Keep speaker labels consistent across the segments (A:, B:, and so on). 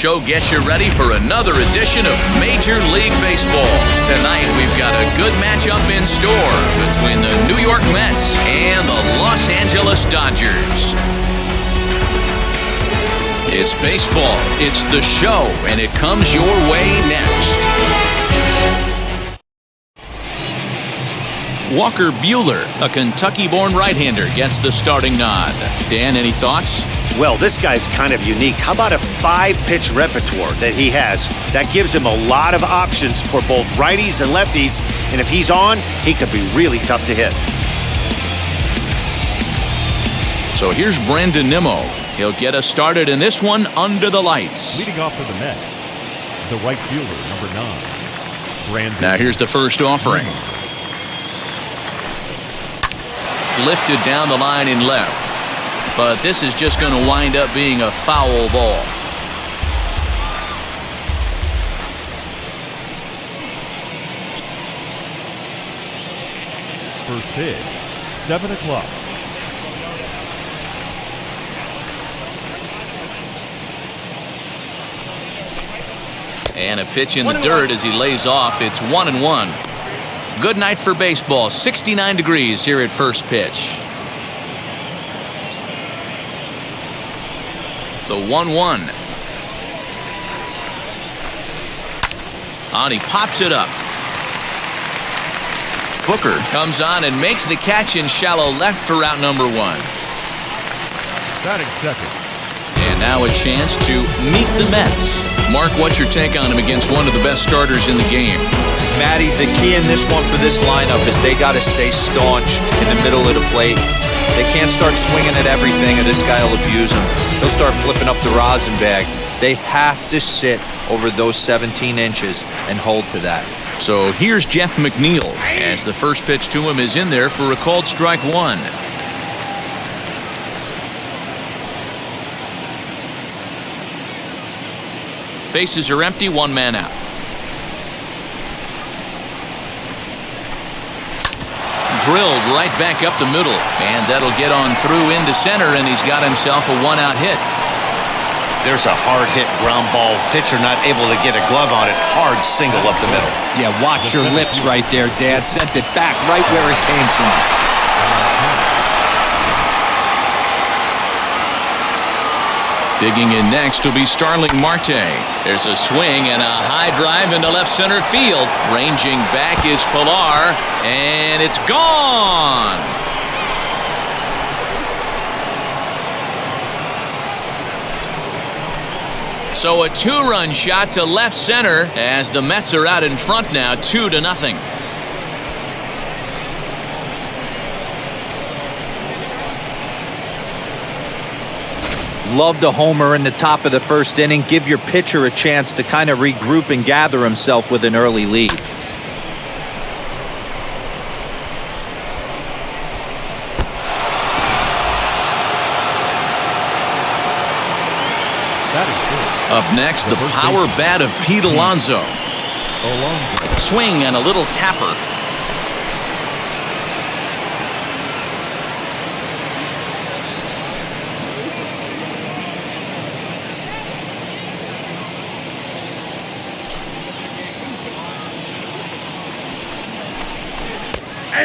A: show gets you ready for another edition of Major League Baseball. Tonight, we've got a good matchup in store between the New York Mets and the Los Angeles Dodgers. It's baseball, it's the show, and it comes your way next. Walker Buehler, a Kentucky-born right-hander, gets the starting nod. Dan, any thoughts?
B: Well, this guy's kind of unique. How about a 5-pitch repertoire that he has? That gives him a lot of options for both righties and lefties, and if he's on, he could be really tough to hit.
C: So here's Brandon Nimmo. He'll get us started in this one under the lights.
D: Leading off for the Mets, the right fielder, number 9, Brandon.
C: Now here's the first offering. Lifted down the line in left. But this is just going to wind up being a foul ball.
D: First pitch, 7 o'clock.
C: And a pitch in the dirt as he lays off. It's 1-1. Good night for baseball. 69 degrees here at first pitch. The 1-1. On, he pops it up. Booker comes on and makes the catch in shallow left for out number 1.
D: Batting second.
C: And now a chance to meet the Mets. Mark, what's your take on him against one of the best starters in the game?
E: Matty, the key in this one for this lineup is they got to stay staunch in the middle of the plate. They can't start swinging at everything or this guy will abuse them. He'll start flipping up the rosin bag. They have to sit over those 17 inches and hold to that.
C: So here's Jeff McNeil as the first pitch to him is in there for a called strike 1. Bases are empty, 1 man out. Drilled right back up the middle, and that'll get on through into center, and he's got himself a 1-out hit.
B: There's a hard hit ground ball. Pitcher not able to get a glove on it. Hard single up the middle.
E: Yeah, watch your lips right there, Dad. Sent it back right where it came from.
C: Digging in next will be Starling Marte. There's a swing and a high drive into left center field. Ranging back is Pilar, and it's gone. So a 2-run shot to left center as the Mets are out in front now, 2-0.
E: Love the homer in the top of the first inning. Give your pitcher a chance to kind of regroup and gather himself with an early lead.
C: Up next, the power bat of Pete Alonso. Swing and a little tapper.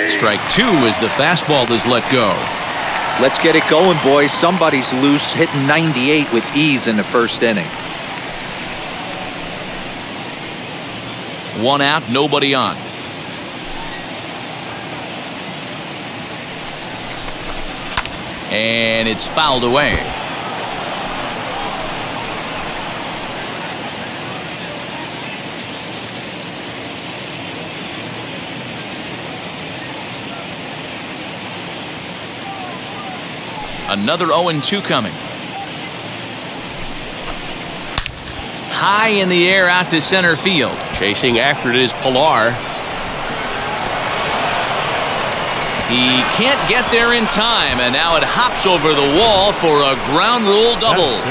C: Strike 2 as the fastball is let go.
E: Let's get it going, boys. Somebody's loose, hitting 98 with ease in the first inning.
C: 1 out, nobody on. And it's fouled away. Another 0-2 coming. High in the air out to center field. Chasing after it is Pilar. He can't get there in time, and now it hops over the wall for a ground rule double.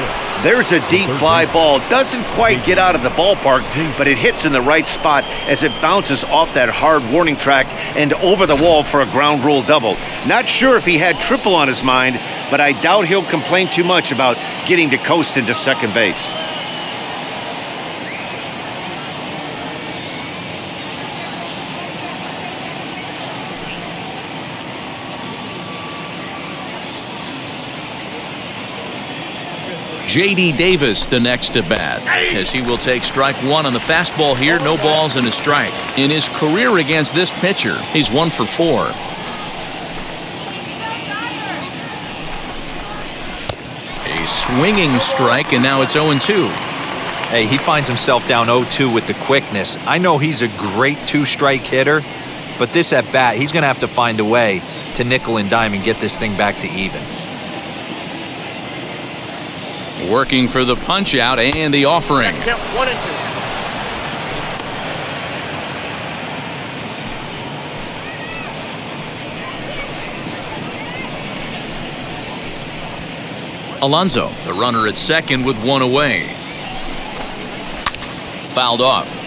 B: There's a deep fly ball. Doesn't quite get out of the ballpark, but it hits in the right spot as it bounces off that hard warning track and over the wall for a ground rule double. Not sure if he had triple on his mind, but I doubt he'll complain too much about getting to coast into second base.
C: J.D. Davis the next to bat, as he will take strike one on the fastball here. No balls and a strike. In his career against this pitcher, he's 1 for 4. A swinging strike, and now it's 0-2.
E: Hey, he finds himself down 0-2 with the quickness. I know he's a great two-strike hitter, but this at bat, he's going to have to find a way to nickel and dime and get this thing back to even.
C: Working for the punch out and the offering.
B: 1-2.
C: Alonso, the runner at second with one away. Fouled off.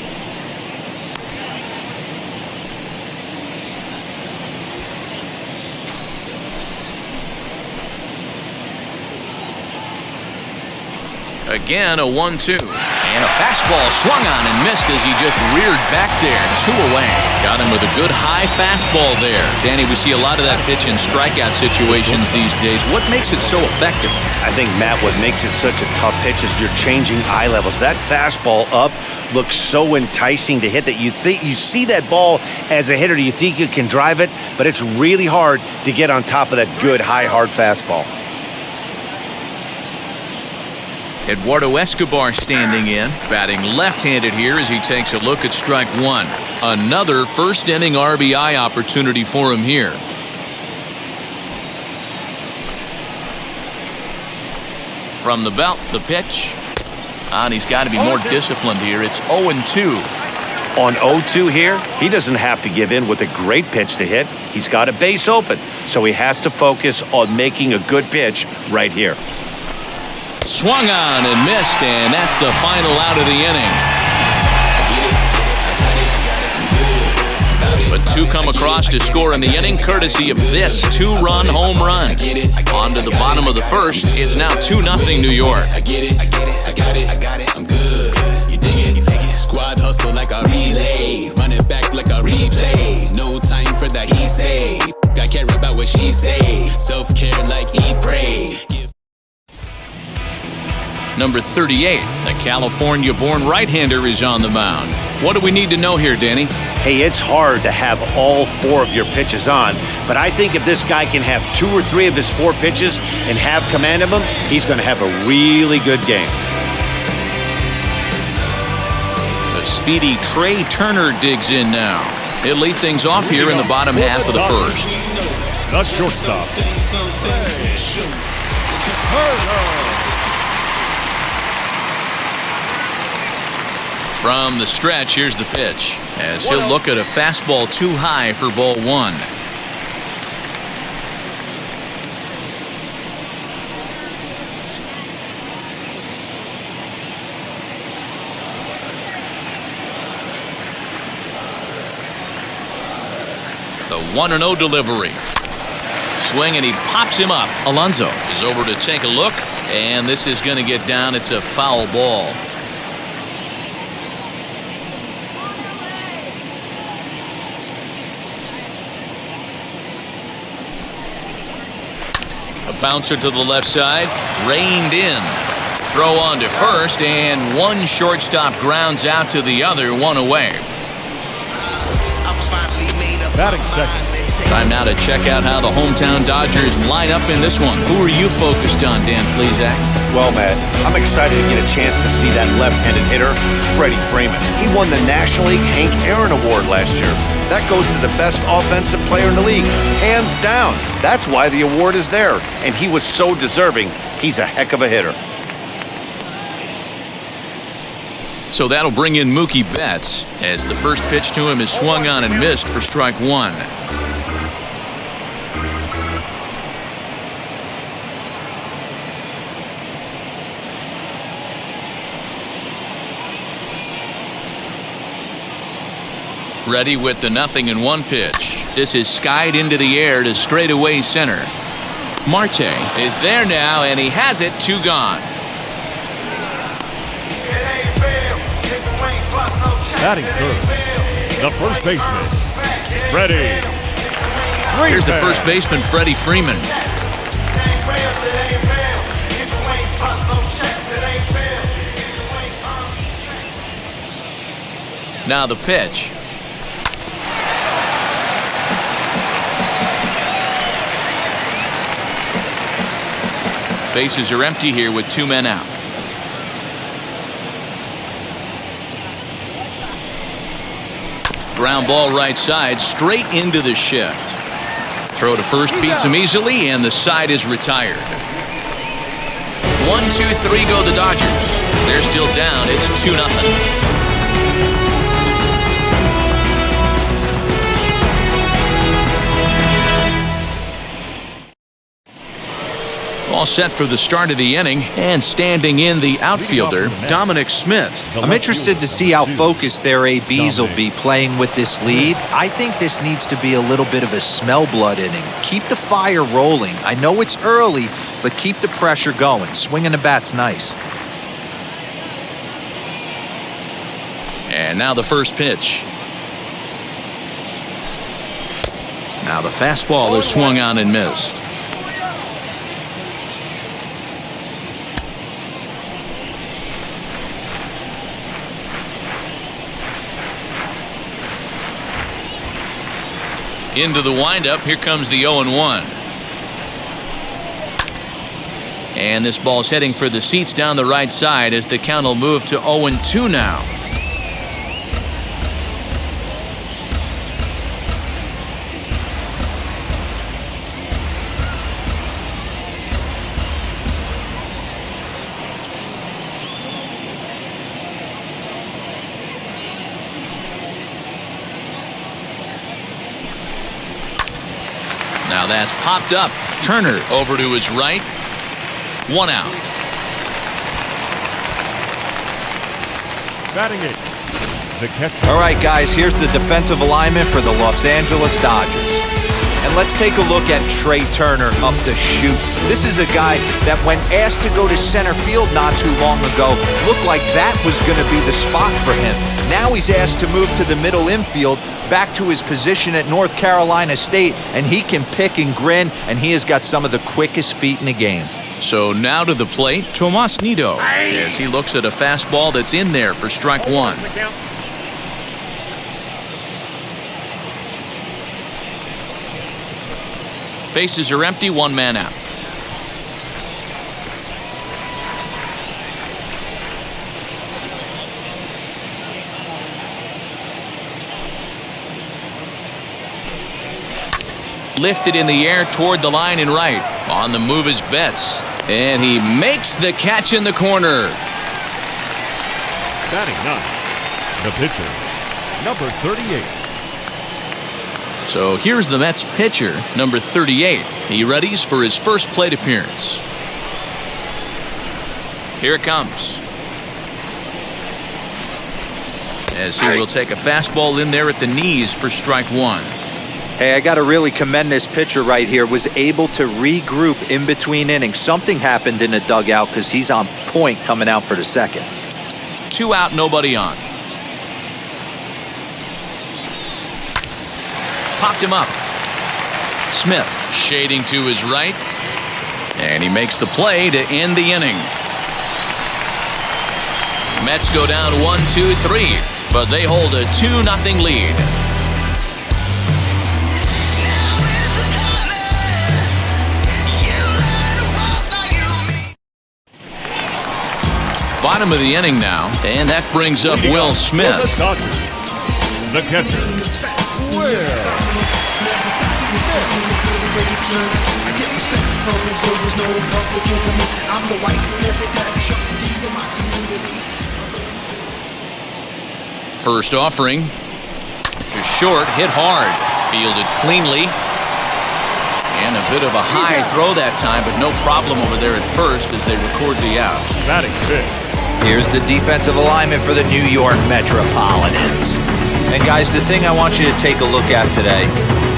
C: Again, a 1-2. And a fastball swung on and missed as he just reared back there. 2 away. Got him with a good high fastball there. Danny, we see a lot of that pitch in strikeout situations these days. What makes it so effective?
B: I think, Matt, what makes it such a tough pitch is you're changing eye levels. That fastball up looks so enticing to hit that you see that ball as a hitter, you think you can drive it, but it's really hard to get on top of that good, high, hard fastball.
C: Eduardo Escobar standing in, batting left-handed here as he takes a look at strike one. Another first-inning RBI opportunity for him here. From the belt, the pitch. And he's got to be more disciplined here. It's 0-2.
B: On 0-2 here, he doesn't have to give in with a great pitch to hit. He's got a base open, so he has to focus on making a good pitch right here.
C: Swung on and missed, and that's the final out of the inning. But two come across to score in the inning, courtesy of this two-run home run. On to the bottom of the first, it's now 2-0 New York.
F: I get it, I'm good. You dig it? Squad hustle like a relay, run it back like a replay. No time for that he say. I care about what she say. Self-care like eat, pray.
C: Number 38, the California-born right-hander is on the mound. What do we need to know here, Danny?
B: Hey, it's hard to have all 4 of your pitches on, but I think if this guy can have 2 or 3 of his 4 pitches and have command of them, he's going to have a really good game.
C: The speedy Trey Turner digs in now. He'll lead things off here in the bottom half of the first.
D: The shortstop,
C: From the stretch, here's the pitch, as he'll look at a fastball too high for ball 1. The 1-0 delivery. Swing, and he pops him up. Alonso is over to take a look, and this is going to get down. It's a foul ball. Bouncer to the left side, reined in. Throw on to first, and one shortstop grounds out to the other, 1 away.
D: batting second.
C: Time now to check out how the hometown Dodgers line up in this one. Who are you focused on, Dan Plesac?
B: Well, Matt, I'm excited to get a chance to see that left-handed hitter, Freddie Freeman. He won the National League Hank Aaron Award last year. That goes to the best offensive player in the league, hands down. That's why the award is there, and he was so deserving. He's a heck of a hitter.
C: So that'll bring in Mookie Betts, as the first pitch to him is swung on and missed for strike one. Ready with the 0-1 pitch. This is skied into the air to straightaway center. Marte is there now, and he has it, 2 gone.
D: Batting third, the first baseman, Freddie Freeman.
C: Here's the first baseman, Freddy Freeman. Now the pitch. Bases are empty here with 2 men out. Ground ball right side, straight into the shift. Throw to first beats him easily, and the side is retired. 1, 2, 3 go the Dodgers. They're still down. It's 2-0. All set for the start of the inning, and standing in the outfielder, Dominic Smith.
E: I'm interested to see how focused their ABs will be playing with this lead. I think this needs to be a little bit of a smell blood inning. Keep the fire rolling. I know it's early, but keep the pressure going. Swinging the bat's nice.
C: And now the first pitch. Now the fastball is swung on and missed. Into the windup. Here comes the 0-1. And this ball's heading for the seats down the right side as the count will move to 0-2 now. Now that's popped up. Turner over to his right. 1 out.
D: Batting it, the catcher.
E: All right, guys, here's the defensive alignment for the Los Angeles Dodgers. And let's take a look at Trey Turner up the chute. This is a guy that when asked to go to center field not too long ago, looked like that was going to be the spot for him. Now he's asked to move to the middle infield, back to his position at North Carolina State, and he can pick and grin, and he has got some of the quickest feet in the game.
C: So now to the plate, Tomas Nido, as he looks at a fastball that's in there for strike 1. Bases are empty, 1 man out. Lifted in the air toward the line and right. On the move is Betts. And he makes the catch in the corner.
D: Batting 9, the pitcher, number 38.
C: So here's the Mets pitcher, number 38. He readies for his first plate appearance. Here it comes. As he will take a fastball in there at the knees for strike 1.
E: Hey, I got to really commend this pitcher right here. Was able to regroup in between innings. Something happened in the dugout because he's on point coming out for the second.
C: 2 out, nobody on. Popped him up. Smith shading to his right. And he makes the play to end the inning. Mets go down 1-2-3, but they hold a 2-0 lead. Bottom of the inning now, and that brings up Will Smith.
D: The catcher,
C: First offering to short, hit hard, fielded cleanly. And a bit of a high throw that time, but no problem over there at first as they record the out.
D: batting 6.
E: Here's the defensive alignment for the New York Metropolitans. And guys, the thing I want you to take a look at today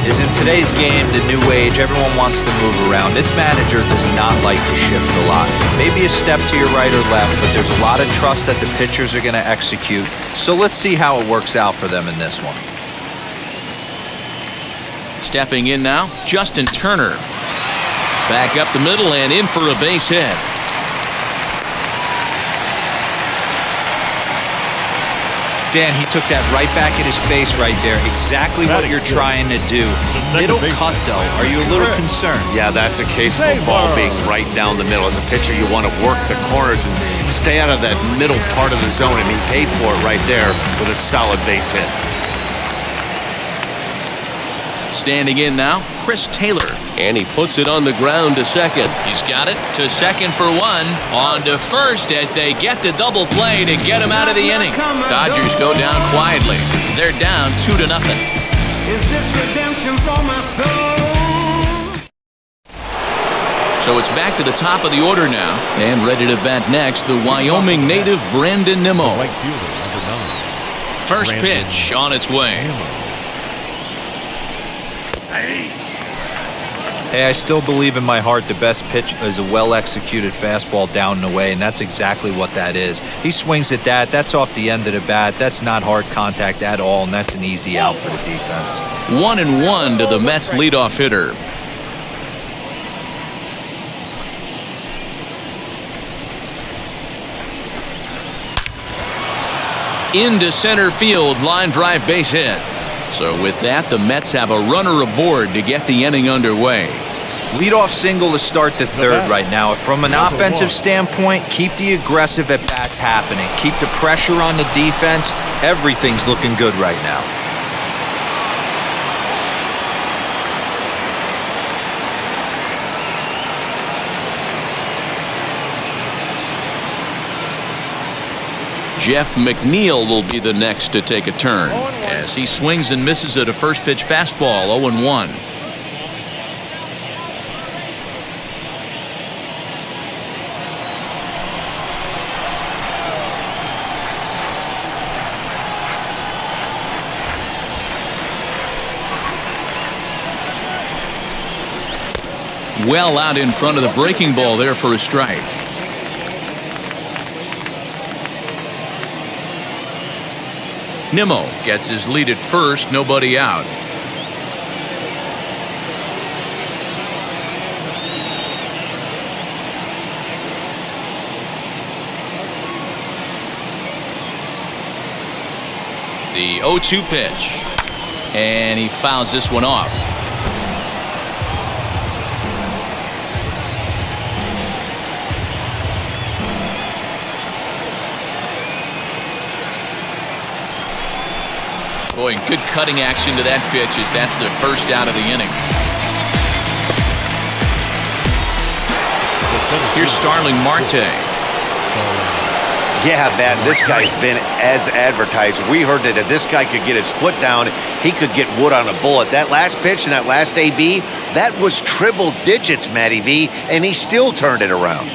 E: is in today's game, the new age, everyone wants to move around. This manager does not like to shift a lot. Maybe a step to your right or left, but there's a lot of trust that the pitchers are going to execute. So let's see how it works out for them in this one.
C: Stepping in now, Justin Turner. Back up the middle and in for a base hit.
E: Dan, he took that right back in his face right there. Exactly what you're trying to do. Middle cut, though. Are you a little concerned?
B: Yeah, that's a case of a ball being right down the middle. As a pitcher, you want to work the corners and stay out of that middle part of the zone, and he paid for it right there with a solid base hit.
C: Standing in now, Chris Taylor. And he puts it on the ground to second. He's got it to second for one. On to first as they get the double play to get him out of the inning. Dodgers go down quietly. They're down 2-0.
G: Is this redemption for my soul?
C: So it's back to the top of the order now. And ready to bat next, the Wyoming native Brandon Nimmo.
D: Right fielder, number 9.
C: First pitch on its way.
E: Hey, I still believe in my heart the best pitch is a well-executed fastball down and away, and that's exactly what that is. He swings at that. That's off the end of the bat. That's not hard contact at all, and that's an easy out for the defense.
C: 1-1 to the Mets leadoff hitter. Into center field, line drive base hit. So with that, the Mets have a runner aboard to get the inning underway.
E: Leadoff single to start the third right now. From an offensive standpoint, keep the aggressive at-bats happening. Keep the pressure on the defense. Everything's looking good right now.
C: Jeff McNeil will be the next to take a turn as he swings and misses at a first pitch fastball. 0-1. Well out in front of the breaking ball there for a strike. Nimmo gets his lead at first, nobody out. The 0-2 pitch, and he fouls this one off. Boy, good cutting action to that pitch as that's the first out of the inning. Here's Starling Marte.
B: Yeah, man, this guy's been as advertised. We heard that if this guy could get his foot down, he could get wood on a bullet. That last pitch and that last AB, that was triple digits, Matty V, and he still turned it around.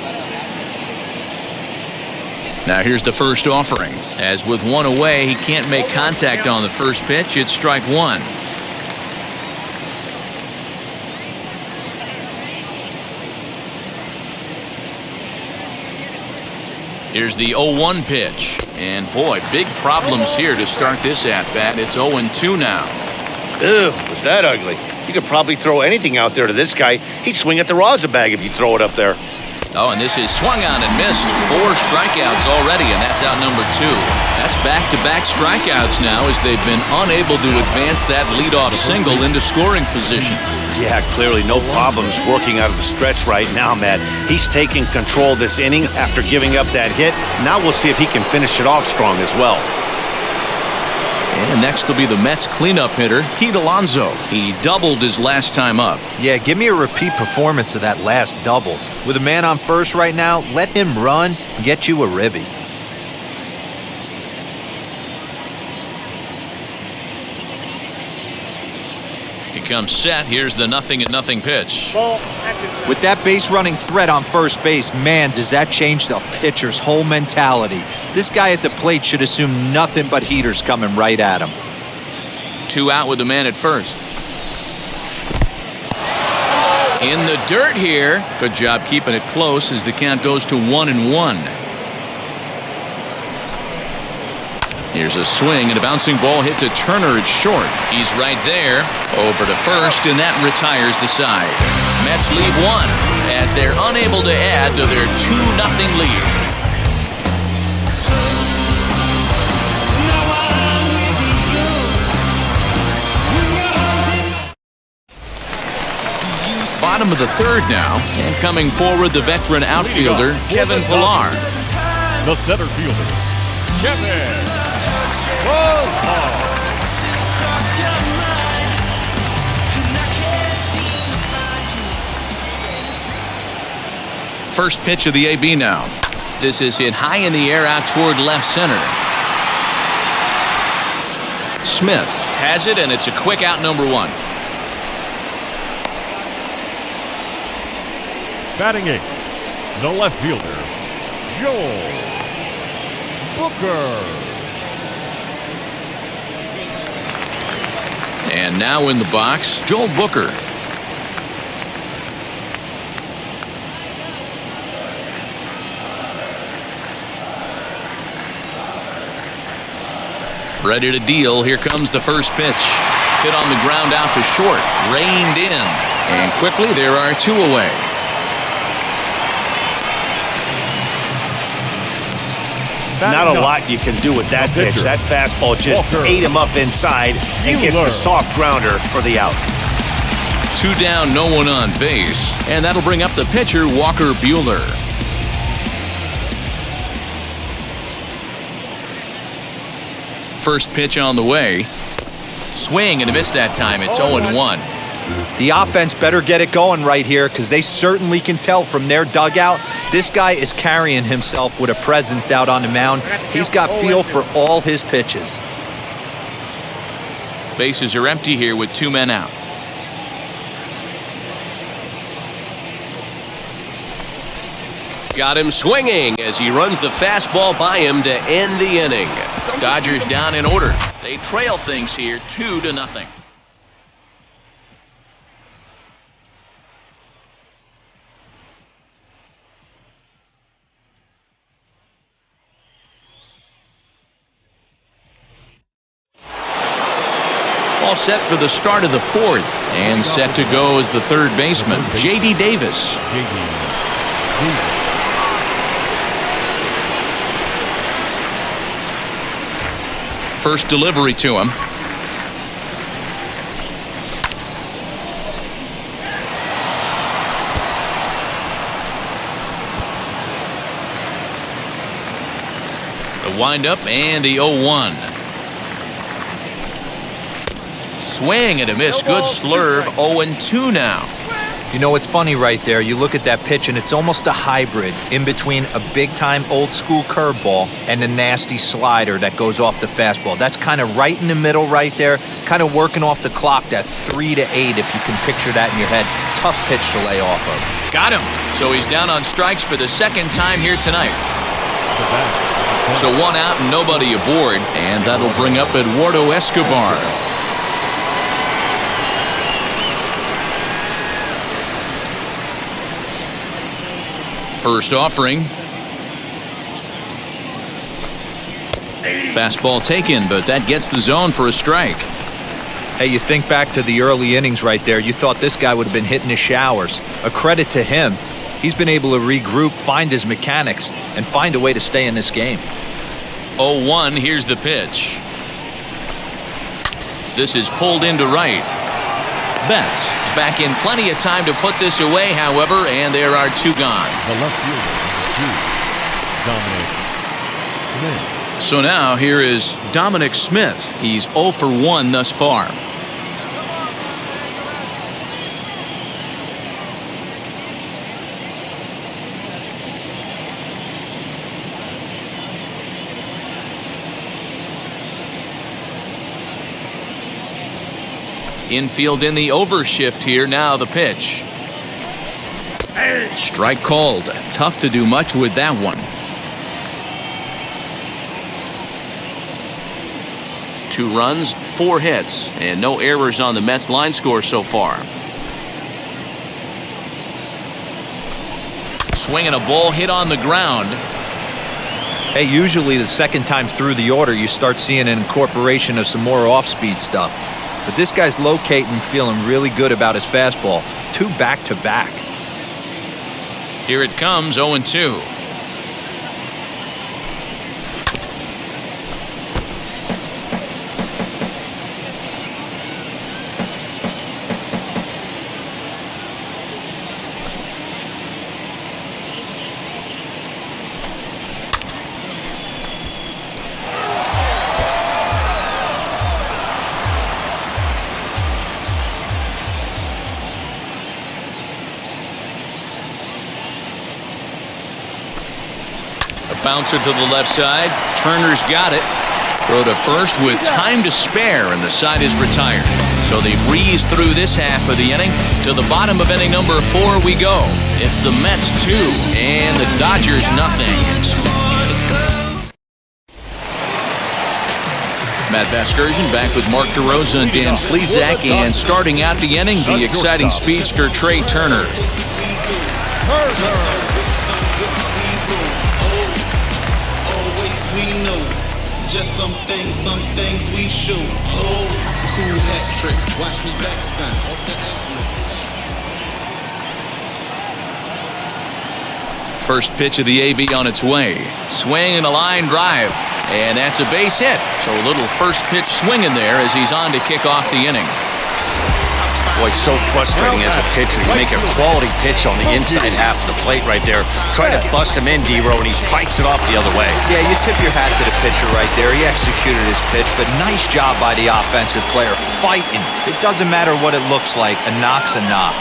C: Now here's the first offering. As with one away, he can't make contact on the first pitch. It's strike one. Here's the 0-1 pitch. And boy, big problems here to start this at-bat. It's 0-2 now.
B: Ew, was that ugly? You could probably throw anything out there to this guy. He'd swing at the rosin bag if you throw it up there.
C: Oh, and this is swung on and missed. 4 strikeouts already, and that's out number 2. That's back-to-back strikeouts now as they've been unable to advance that leadoff single into scoring position.
B: Yeah, clearly no problems working out of the stretch right now, Matt. He's taking control of this inning after giving up that hit. Now we'll see if he can finish it off strong as well.
C: And next will be the Mets cleanup hitter, Pete Alonso. He doubled his last time up.
E: Yeah, give me a repeat performance of that last double. With a man on first right now, let him run and get you a ribby.
C: He comes set. Here's the 0-0 pitch.
E: With that base running threat on first base, man, does that change the pitcher's whole mentality. This guy at the plate should assume nothing but heaters coming right at him.
C: 2 out with the man at first. In the dirt here. Good job keeping it close as the count goes to 1-1. Here's a swing and a bouncing ball hit to Turner at short. He's right there. Over to first, and that retires the side. Mets lead 1 as they're unable to add to their 2-0 lead. of the third now. And coming forward, the veteran outfielder, Kevin Pillar.
D: The center fielder, Kevin Pillar.
C: First pitch of the AB now. This is hit high in the air out toward left center. Smith has it, and it's a quick out, number one.
D: Batting eighth, the left fielder, Joel Booker.
C: And now in the box, Joel Booker. Ready to deal. Here comes the first pitch. Hit on the ground out to short. Reined in. And quickly there are two away.
B: Not a lot you can do with that pitch. That fastball just ate him up inside and gets the soft grounder for the out.
C: Two down, no one on base. And that'll bring up the pitcher, Walker Buehler. First pitch on the way. Swing and a miss that time. It's 0-1.
E: The offense better get it going right here because they certainly can tell from their dugout this guy is carrying himself with a presence out on the mound. He's got feel for all his pitches.
C: Bases are empty here with two men out.
H: Got him swinging as he runs the fastball by him to end the inning.
C: Dodgers down in order. They trail things here 2-0. All set for the start of the fourth, and set to go as the third baseman, J.D. Davis. First delivery to him. The windup and the 0-1. Swing and a miss. Good slurve. 0-2 now.
E: You know, it's funny right there. You look at that pitch, and it's almost a hybrid in between a big-time old-school curveball and a nasty slider that goes off the fastball. That's kind of right in the middle right there, kind of working off the clock, that 3 to 8, if you can picture that in your head. Tough pitch to lay off of.
C: Got him. So he's down on strikes for the second time here tonight. So one out and nobody aboard, and that'll bring up Eduardo Escobar. First offering. Fastball taken, but that gets the zone for a strike.
E: Hey, you think back to the early innings right there. You thought this guy would have been hitting his showers. A credit to him. He's been able to regroup, find his mechanics, and find a way to stay in this game.
C: 0-1, here's the pitch. This is pulled into right. Betts is back in plenty of time to put this away, however, and there are two gone.
D: The left fielder, Dominic Smith.
C: So now here is Dominic Smith. He's 0 for 1 thus far. Infield in the overshift here. Now the pitch. Strike called. Tough to do much with that one. 2 runs, 4 hits, and no errors on the Mets line score so far. Swinging a ball hit on the ground.
E: Hey, usually the second time through the order you start seeing an incorporation of some more off-speed stuff. But this guy's locating, feeling really good about his fastball. 2 back-to-back.
C: Here it comes, 0-2. Bouncer to the left side. Turner's got it. Throw to first with time to spare, and the side is retired. So they breeze through this half of the inning. To the bottom of inning number 4 we go. It's the Mets 2 and the Dodgers nothing. Matt Vasgersian back with Mark DeRosa and Dan Plesac, and starting out the inning, the exciting speedster Trey Turner.
F: Just some things we show. Oh, cool hat trick. Watch me backspin off the atlas.
C: First pitch of the AB on its way. Swing and a line drive. And that's a base hit. So a little first pitch swing in there as he's on to kick off the inning.
B: Boy, so frustrating as a pitcher. You make a quality pitch on the inside half of the plate right there. Try to bust him in, D-Row, and he fights it off the other way.
E: Yeah, you tip your hat to the pitcher right there. He executed his pitch, but nice job by the offensive player fighting. It doesn't matter what it looks like. A knock's a knock.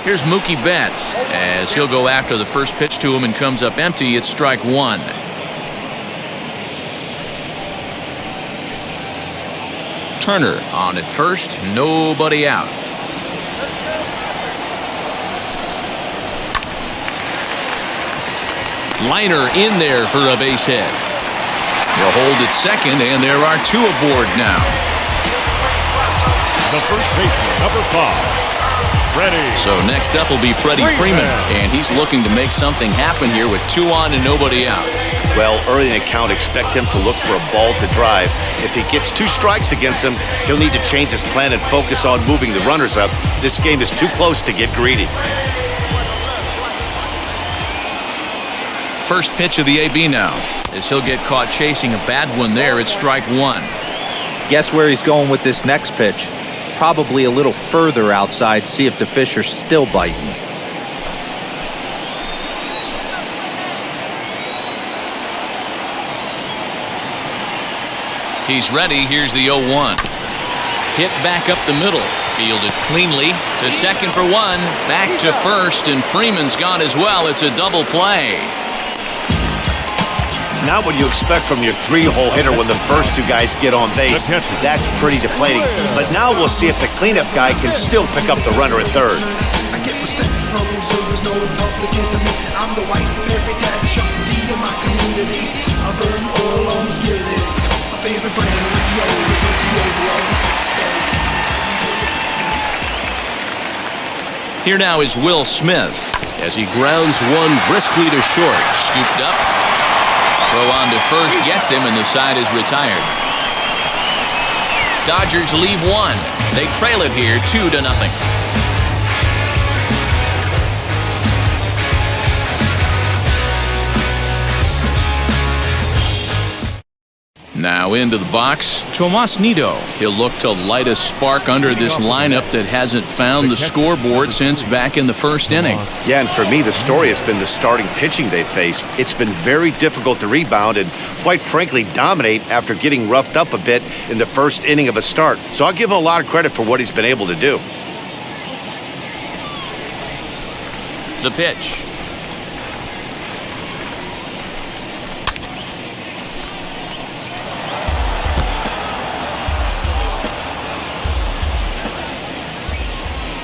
C: Here's Mookie Betts as he'll go after the first pitch to him and comes up empty. It's strike 1. Turner on at first, nobody out. Liner in there for a base hit. He'll hold at second, and there are 2 aboard now.
D: The first baseman, number 5, Freddie.
C: So next up will be Freddie Freeman, and he's looking to make something happen here with 2 on and nobody out.
B: Well, early in the count, expect him to look for a ball to drive. If he gets 2 strikes against him, he'll need to change his plan and focus on moving the runners up. This game is too close to get greedy.
C: First pitch of the AB now, as he'll get caught chasing a bad one there. It's strike 1.
E: Guess where he's going with this next pitch? Probably a little further outside, see if the fish are still biting.
C: He's ready. Here's the 0-1. Hit back up the middle. Fielded cleanly to second for 1. Back to first, and Freeman's gone as well. It's a double play.
B: Not what you expect from your 3-hole hitter when the first 2 guys get on base. That's pretty deflating. But now we'll see if the cleanup guy can still pick up the runner at third.
G: I get respect from observers, no public enemy. I'm the white Mary Dad Chuck D in my community. I burn oil on the skill list. My favorite brand, Rio, the
C: Here now is Will Smith as he grounds one briskly to short. Scooped up. Throw on to first gets him, and the side is retired. Dodgers leave 1. They trail it here 2-0. Now into the box, Tomas Nido. He'll look to light a spark under this lineup that hasn't found the scoreboard since back in the first inning.
B: Yeah, and for me, the story has been the starting pitching they faced. It's been very difficult to rebound and, quite frankly, dominate after getting roughed up a bit in the first inning of a start. So I'll give him a lot of credit for what he's been able to do.
C: The pitch.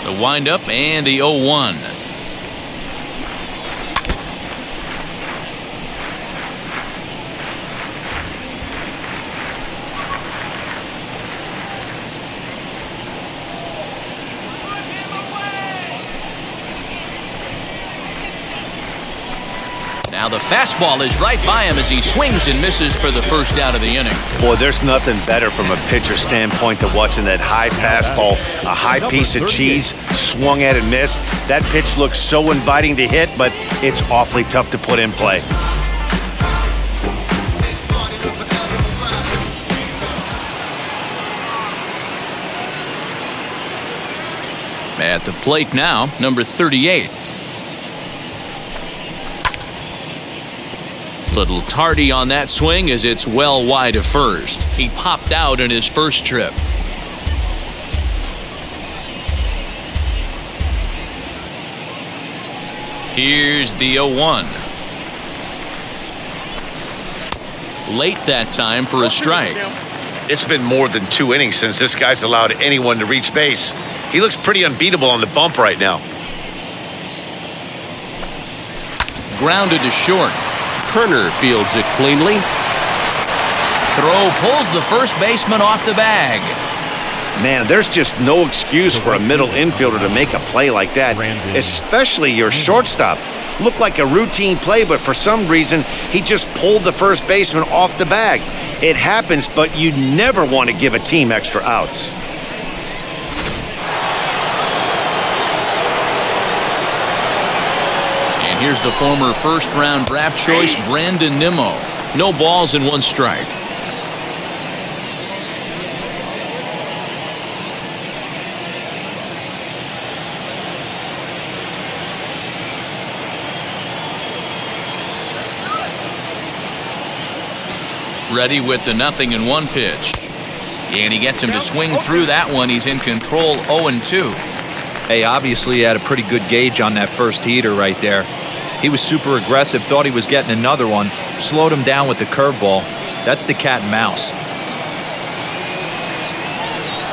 C: The windup and the 0-1. Now the fastball is right by him as he swings and misses for the first out of the inning.
B: Boy, there's nothing better from a pitcher standpoint than watching that high fastball, a high piece of cheese, swung at and missed. That pitch looks so inviting to hit, but it's awfully tough to put in play.
C: At the plate now, number 38. Little tardy on that swing as it's well wide of first. He popped out in his first trip. Here's the 0-1. Late that time for a strike.
B: It's been more than 2 innings since this guy's allowed anyone to reach base. He looks pretty unbeatable on the bump right now.
C: Grounded to short. Turner fields it cleanly. Throw pulls the first baseman off the bag.
B: Man, there's just no excuse for a middle infielder to make a play like that, especially your shortstop. Looked like a routine play, but for some reason, he just pulled the first baseman off the bag. It happens, but you never want to give a team extra outs.
C: And here's the former first-round draft choice, Brandon Nimmo. No balls and 1 strike. Ready with the 0-1 pitch. And he gets him to swing through that one. He's in control, 0-2.
E: Hey, obviously he had a pretty good gauge on that first heater right there. He was super aggressive, thought he was getting another one, slowed him down with the curveball. That's the cat and mouse.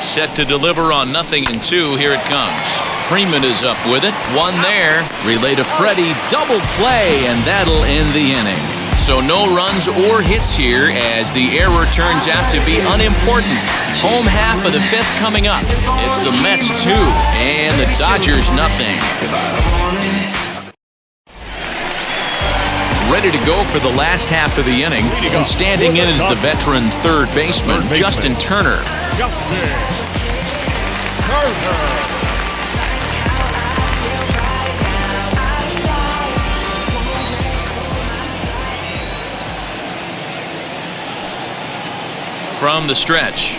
C: Set to deliver on 0-2. Here it comes. Freeman is up with it. 1 there. Relay to Freddie. Double play, and that'll end the inning. So no runs or hits here as the error turns out to be unimportant. Home half of the 5th coming up. It's the Mets 2 and the Dodgers 0. Ready to go for the last half of the inning. And standing in is the veteran third baseman, Justin Turner. From the stretch.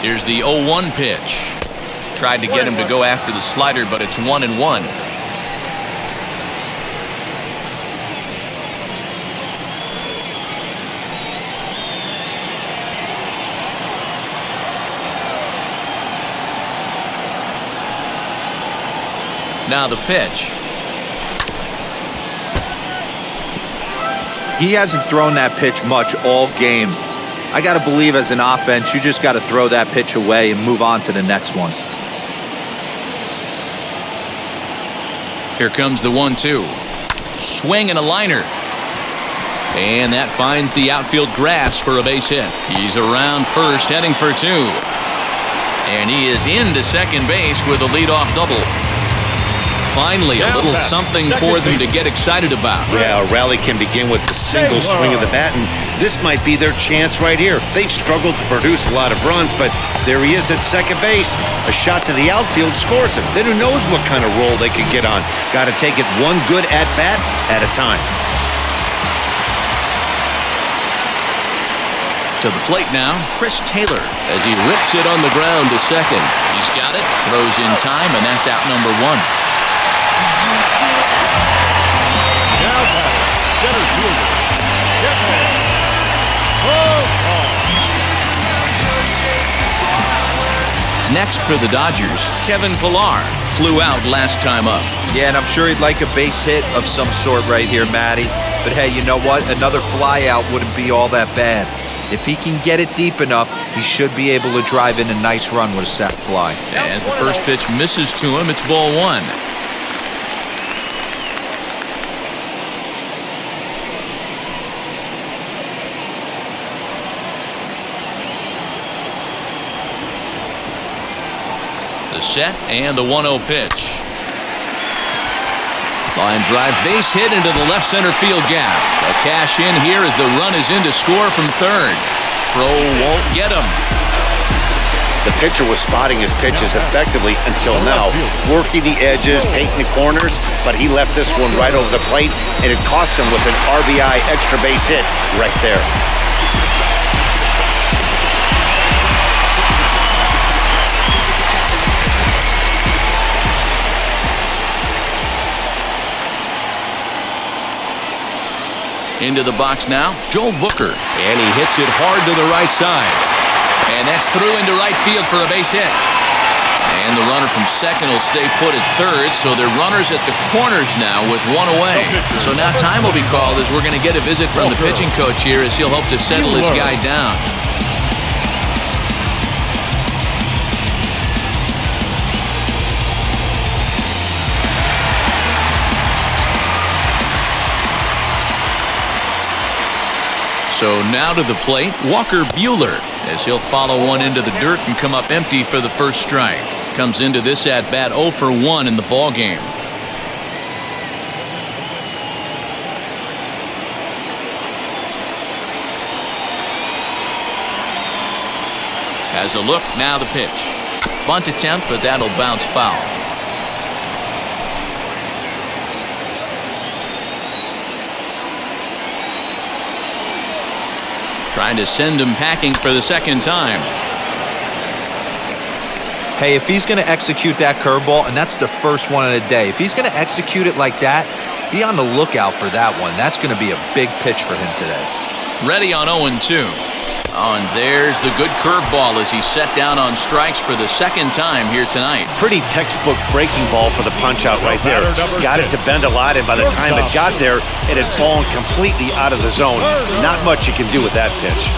C: Here's the 0-1 pitch. Tried to get him to go after the slider, but it's 1-1. Now the pitch.
E: He hasn't thrown that pitch much all game. I got to believe as an offense, you just got to throw that pitch away and move on to the next one.
C: Here comes the 1-2. Swing and a liner. And that finds the outfield grass for a base hit. He's around first, heading for 2. And he is into second base with a leadoff double. Finally, a little something for them to get excited about.
B: Yeah, a rally can begin with the single swing of the bat, and this might be their chance right here. They've struggled to produce a lot of runs, but there he is at second base. A shot to the outfield scores him. Then who knows what kind of role they could get on. Got to take it one good at-bat at a time.
C: To the plate now, Chris Taylor, as he rips it on the ground to second. He's got it, throws in time, and that's out number 1. Next for the Dodgers, Kevin Pillar flew out last time up.
E: Yeah, and I'm sure he'd like a base hit of some sort right here, Matty. But hey, you know what? Another fly out wouldn't be all that bad. If he can get it deep enough, he should be able to drive in a nice run with a sac fly.
C: As the first pitch misses to him, it's ball 1. The set and the 1-0 pitch. Line drive base hit into the left center field gap. A cash in here as the run is in to score from third. Throw won't get him.
B: The pitcher was spotting his pitches effectively until now, working the edges, painting the corners, but he left this one right over the plate, and it cost him with an RBI extra base hit right there.
C: Into the box now, Joel Booker. And he hits it hard to the right side. And that's through into right field for a base hit. And the runner from second will stay put at third, so they're runners at the corners now with one away. So now time will be called as we're going to get a visit from the pitching coach here as he'll hope to settle his guy down. So now to the plate, Walker Buehler, as he'll follow one into the dirt and come up empty for the first strike. Comes into this at-bat 0 for 1 in the ball game. Has a look, now the pitch. Bunt attempt, but that'll bounce foul. Trying to send him packing for the second time.
E: Hey, if he's going to execute that curveball, and that's the first one of the day, if he's going to execute it like that, be on the lookout for that one. That's going to be a big pitch for him today.
C: Ready on 0-2. Oh, and there's the good curveball as he's set down on strikes for the second time here tonight.
B: Pretty textbook breaking ball for the punch-out right there. Got it to bend a lot, and by the time it got there, it had fallen completely out of the zone. Not much you can do with that pitch.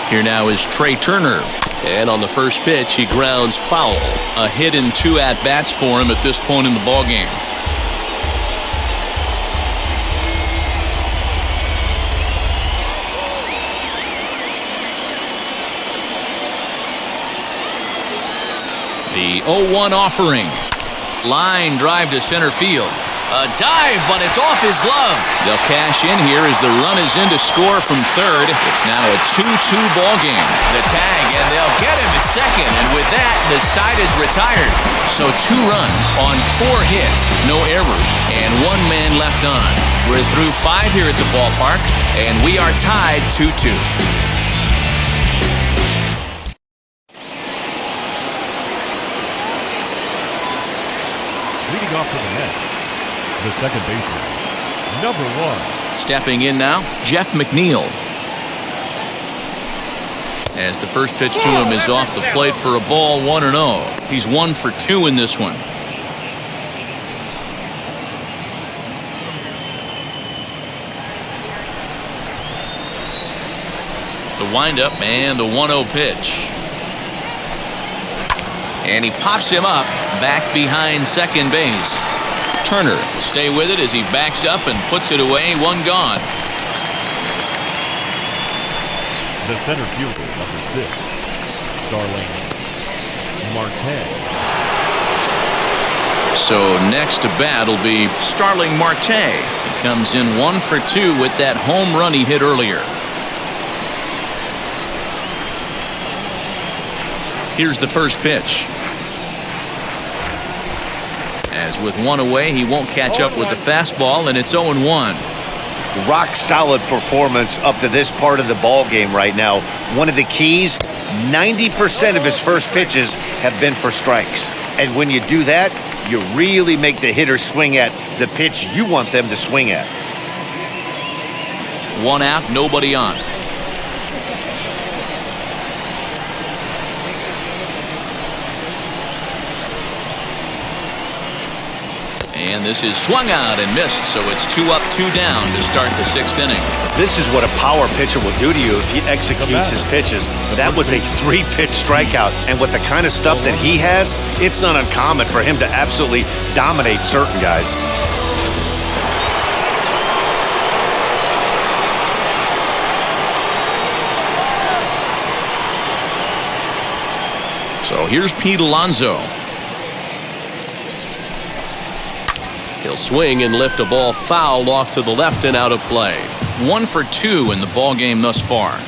C: Here now is Trey Turner. And on the first pitch, he grounds foul. A hit in 2 at-bats for him at this point in the ballgame. The 0-1 offering. Line drive to center field. A dive, but it's off his glove. They'll cash in here as the run is in to score from third. It's now a 2-2 ball game. The tag, and they'll get him at second. And with that, the side is retired. So 2 runs on 4 hits, no errors, and 1 man left on. We're through 5 here at the ballpark, and we are tied 2-2.
D: Leading off to the net, the second baseman, number 1.
C: Stepping in now, Jeff McNeil. As the first pitch to him is off the plate for a ball, 1-0. He's 1 for 2 in this one. The windup and the 1-0 pitch. And he pops him up back behind second base. Turner will stay with it as he backs up and puts it away. 1 gone.
D: The center fielder, number 6, Starling Marte.
C: So next to bat will be Starling Marte. He comes in 1 for 2 with that home run he hit earlier. Here's the first pitch. As with 1 away, he won't catch up with the fastball, and it's 0-1.
B: Rock solid performance up to this part of the ball game right now. One of the keys, 90% of his first pitches have been for strikes. And when you do that, you really make the hitter swing at the pitch you want them to swing at.
C: 1 out, nobody on. And this is swung out and missed, so it's 2 up, 2 down to start the 6th inning.
B: This is what a power pitcher will do to you if he executes his pitches. That was a 3-pitch strikeout, and with the kind of stuff that he has, it's not uncommon for him to absolutely dominate certain guys.
C: So here's Pete Alonso. He'll swing and lift a ball foul off to the left and out of play. 1 for 2 in the ball game thus far.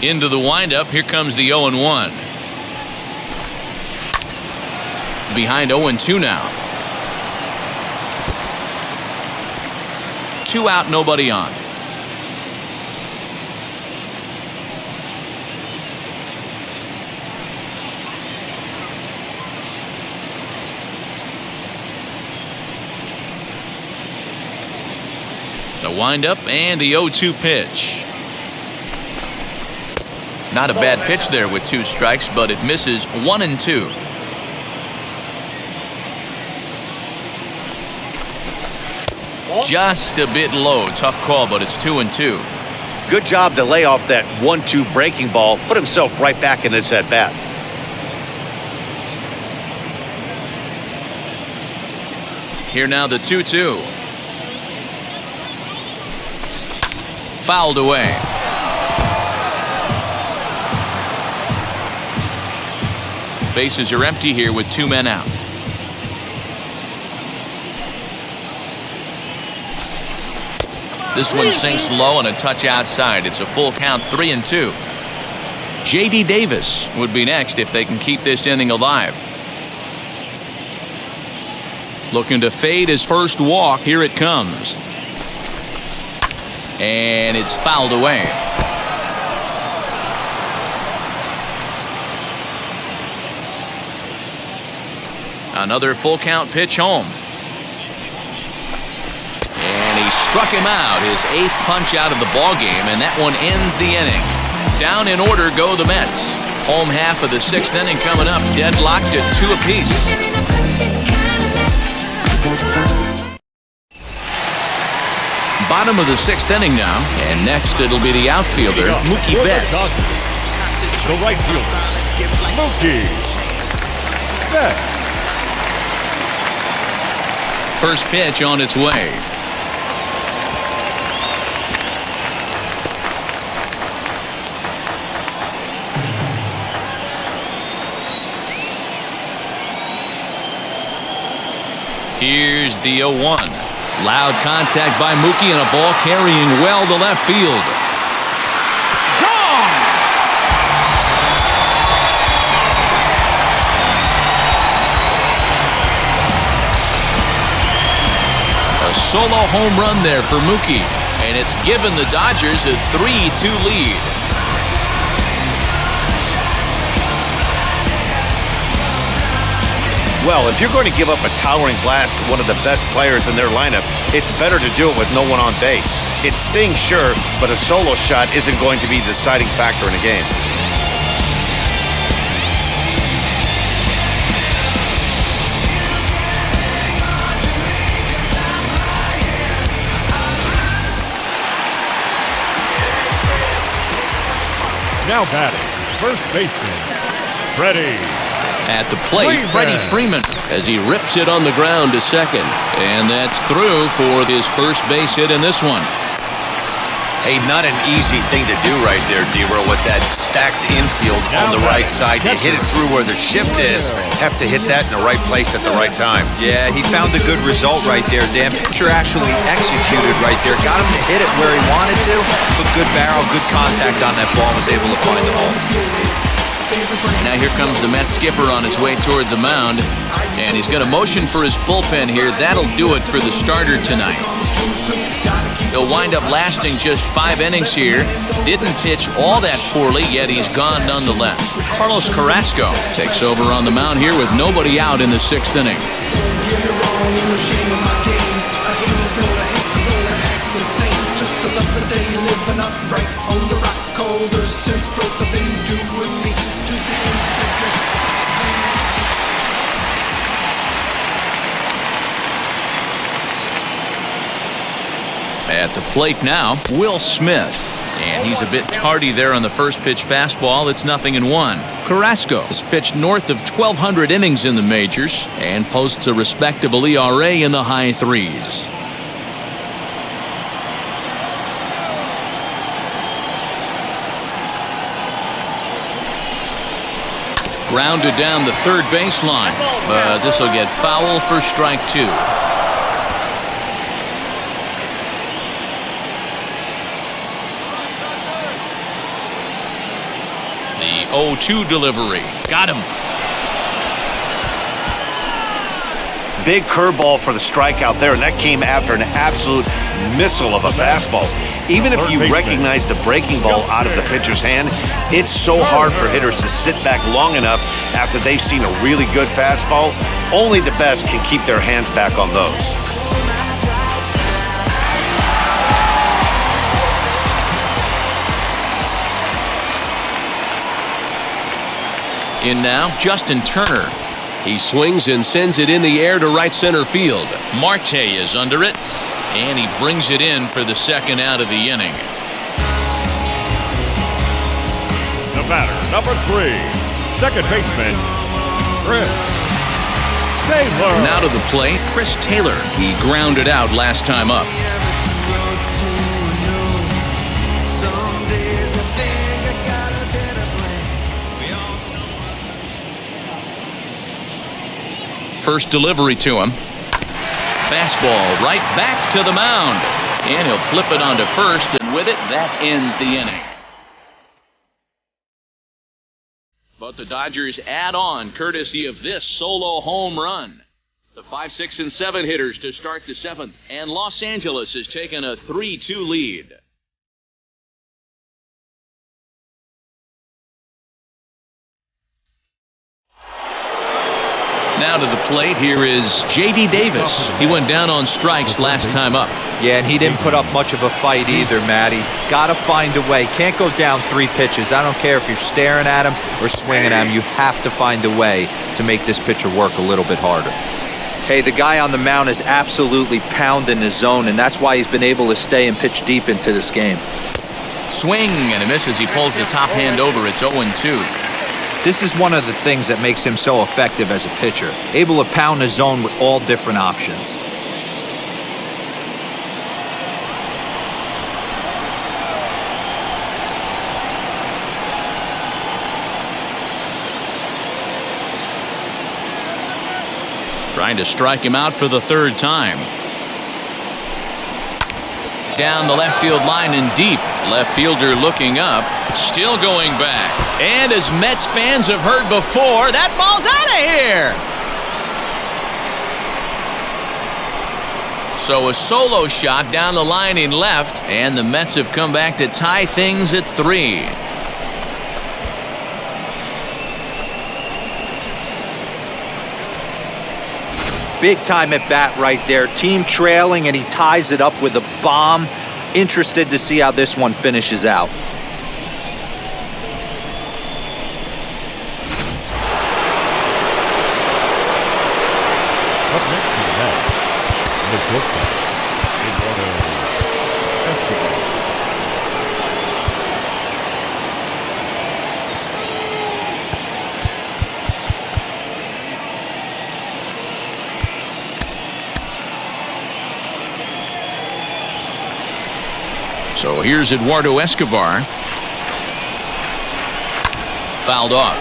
C: Into the windup, here comes the 0-1. Behind 0-2 now. 2 out, nobody on. The windup and the 0-2 pitch. Not a bad pitch there with 2 strikes, but it misses 1 and 2. Just a bit low. Tough call, but it's 2 and 2.
B: Good job to lay off that 1-2 breaking ball. Put himself right back in this at bat.
C: Here now the 2-2. Fouled away. Bases are empty here with 2 men out. This one sinks low and a touch outside. It's a full count, 3 and 2. J.D. Davis would be next if they can keep this inning alive. Looking to fade his first walk. Here it comes. And it's fouled away. Another full count pitch home. And he struck him out, his 8th punch out of the ball game, and that one ends the inning. Down in order go the Mets. Home half of the 6th inning coming up, deadlocked at 2 apiece. Bottom of the 6th inning now, and next it'll be the outfielder, Mookie Betts.
D: The right fielder, Mookie Betts.
C: First pitch on its way. Here's the 0-1. Loud contact by Mookie and a ball carrying well to left field. Gone! A solo home run there for Mookie, and it's given the Dodgers a 3-2 lead.
B: Well, if you're going to give up a towering blast to one of the best players in their lineup, it's better to do it with no one on base. It stings, sure, but a solo shot isn't going to be the deciding factor in a game.
D: Now batting, first baseman, Freddie.
C: At the plate, Freddie Freeman as he rips it on the ground to second. And that's through for his first base hit in this one.
E: Hey, not an easy thing to do right there, D-Row, with that stacked infield on the right side. To hit it through where the shift is, have to hit that in the right place at the right time. Yeah, he found a good result right there, Dan. Pitcher actually executed right there. Got him to hit it where he wanted to. Put good barrel, good contact on that ball, was able to find the hole.
C: Now here comes the Mets skipper on his way toward the mound, and he's going to motion for his bullpen here. That'll do it for the starter tonight. He'll wind up lasting just 5 innings here. Didn't pitch all that poorly, yet he's gone nonetheless. Carlos Carrasco takes over on the mound here with nobody out in the 6th inning. At the plate now, Will Smith. And he's a bit tardy there on the first pitch fastball. It's 0-1. Carrasco has pitched north of 1,200 innings in the majors and posts a respectable ERA in the high 3s. Grounded down the third baseline, but this will get foul for strike 2. The 0-2 delivery. Got him.
B: Big curveball for the strikeout there, and that came after an absolute missile of a fastball. Even if you recognize the breaking ball out of the pitcher's hand, it's so hard for hitters to sit back long enough after they've seen a really good fastball. Only the best can keep their hands back on those.
C: In now, Justin Turner.
H: He swings and sends it in the air to right center field.
C: Marte is under it, and he brings it in for the second out of the inning.
D: The batter, number 3, second baseman, Chris Taylor.
C: Now to the plate, Chris Taylor. He grounded out last time up. First delivery to him. Fastball right back to the mound. And he'll flip it onto first, and with it, that ends the inning. But the Dodgers add on courtesy of this solo home run. The 5, 6, and 7 hitters to start the 7th, and Los Angeles has taken a 3-2 lead. Now to the plate, here is J.D. Davis. He went down on strikes last time up.
E: Yeah, and he didn't put up much of a fight either, Matty. Gotta find a way. Can't go down 3 pitches. I don't care if you're staring at him or swinging at him. You have to find a way to make this pitcher work a little bit harder. Hey, the guy on the mound is absolutely pounding his zone, and that's why he's been able to stay and pitch deep into this game.
C: Swing and a miss as he pulls the top hand over. It's 0-2.
E: This is one of the things that makes him so effective as a pitcher, able to pound the zone with all different options.
C: Trying to strike him out for the 3rd time. Down the left field line and deep. Left fielder looking up, still going back. And as Mets fans have heard before, that ball's out of here. So a solo shot down the line in left, and the Mets have come back to tie things at 3.
E: Big time at bat right there. Team trailing, and he ties it up with a bomb. Interested to see how this one finishes out.
D: Up next to the bat, the shortstop, Eduardo Escobar.
C: So here's Eduardo Escobar. Fouled off.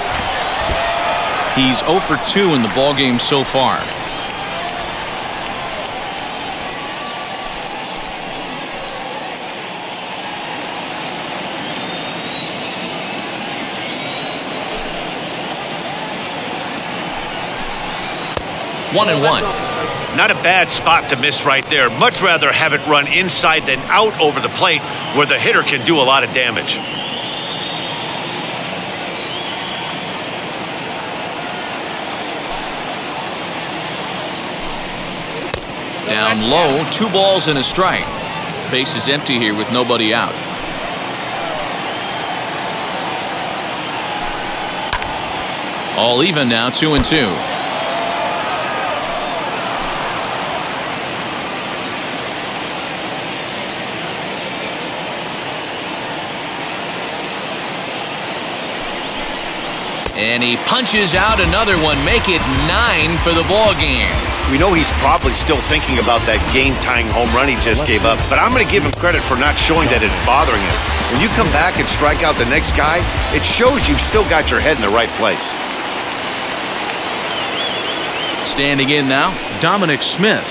C: He's 0 for 2 in the ballgame so far. One and one.
B: Not a bad spot to miss right there. Much rather have it run inside than out over the plate where the hitter can do a lot of damage.
C: Down low, 2 balls and a strike. Base is empty here with nobody out. All even now, 2-2. And he punches out another one, make it 9 for the ball game.
B: We know he's probably still thinking about that game-tying home run he just gave up, but I'm going to give him credit for not showing that it's bothering him. When you come back and strike out the next guy, it shows you've still got your head in the right place.
C: Standing in now, Dominic Smith.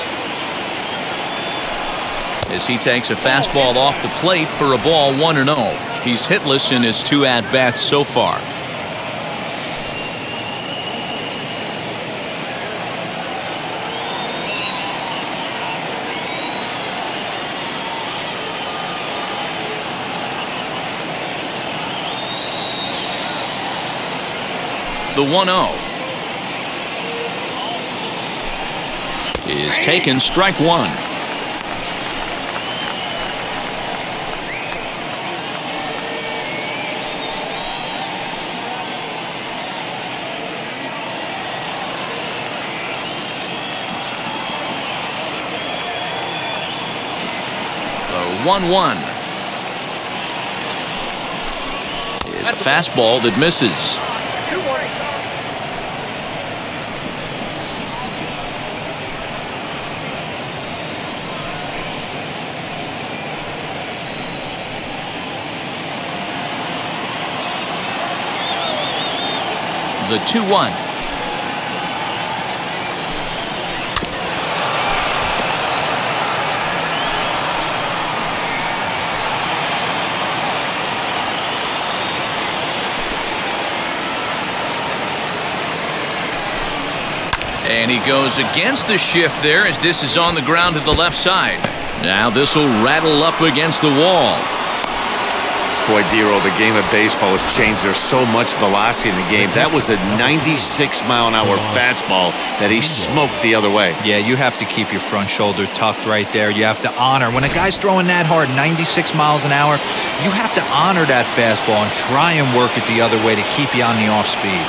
C: As he takes a fastball off the plate for a ball 1-0. He's hitless in his 2 at-bats so far. The 1-0 is taken, strike one. The 1-1 is a fastball that misses. The 2-1. And he goes against the shift there as this is on the ground to the left side. Now this will rattle up against the wall.
B: Boy, Dero, the game of baseball has changed. There's so much velocity in the game. That was a 96-mile-an-hour fastball that he smoked the other way.
E: Yeah, you have to keep your front shoulder tucked right there. You have to honor. When a guy's throwing that hard, 96 miles an hour, you have to honor that fastball and try and work it the other way to keep you on the off speed.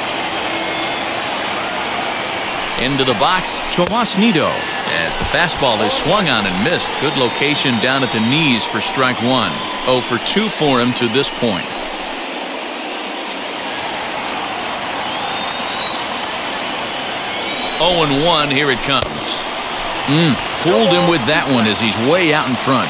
C: Into the box, Tomas Nido, as the fastball is swung on and missed. Good location down at the knees for strike one. 0 for 2 for him to this point. 0-1, here it comes. Fooled him with that one as he's way out in front.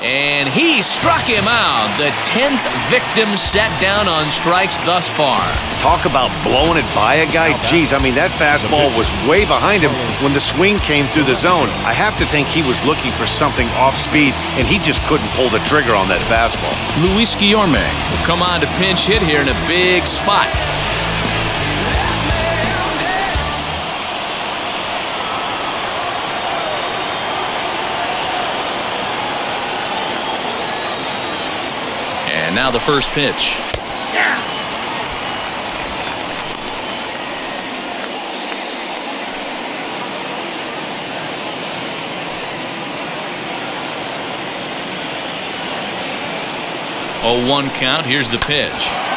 C: And he struck him out. The 10th victim set down on strikes thus far.
B: Talk about blowing it by a guy. Geez, I mean, that fastball was way behind him when the swing came through the zone. I have to think he was looking for something off speed, and he just couldn't pull the trigger on that fastball.
C: Luis Guillorme will come on to pinch hit here in a big spot. And now the first pitch. Oh, 1 count. Here's the pitch.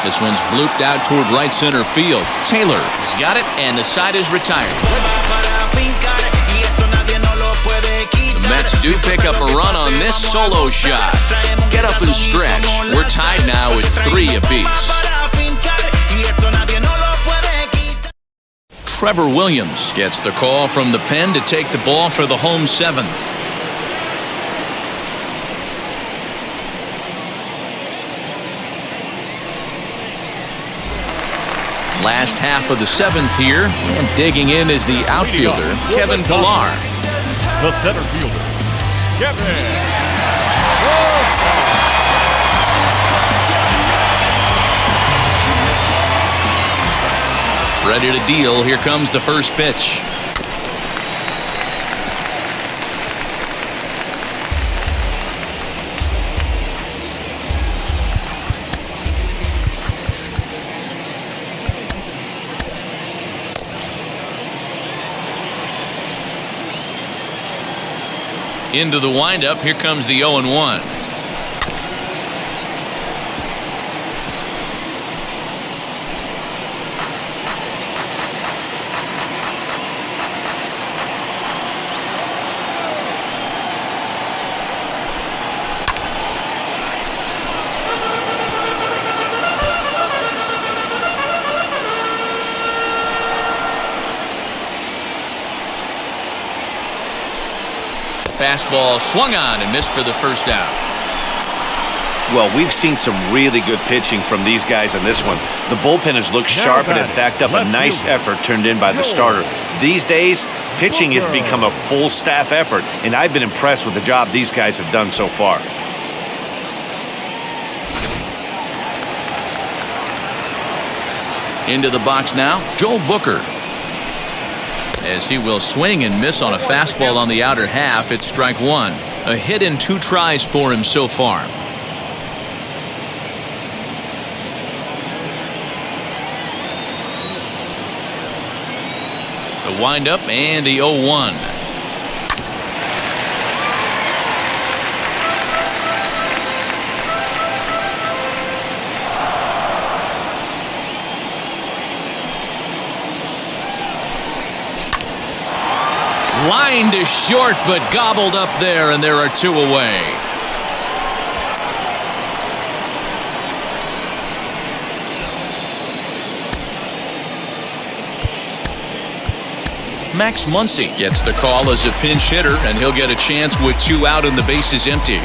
C: This one's blooped out toward right center field. Taylor has got it, and the side is retired. The Mets do pick up a run on this solo shot. Get up and stretch. We're tied now with 3 apiece. Trevor Williams gets the call from the pen to take the ball for the home 7th. Last half of the 7th here, and digging in is the outfielder, Kevin Pillar.
D: The center fielder, Kevin.
C: Ready to deal. Here comes the first pitch. Into the windup. Here comes the 0-1. Fastball swung on and missed for the first out.
B: Well, we've seen some really good pitching from these guys on this one. The bullpen has looked sharp and it backed up a nice effort turned in by the starter. These days, pitching has become a full staff effort, and I've been impressed with the job these guys have done so far.
C: Into the box now, Joel Booker. As he will swing and miss on a fastball on the outer half, it's strike one. A hit in 2 tries for him so far. The windup and the 0-1. Line to short, but gobbled up there, and there are 2 away. Max Muncy gets the call as a pinch hitter, and he'll get a chance with 2 out and the bases empty.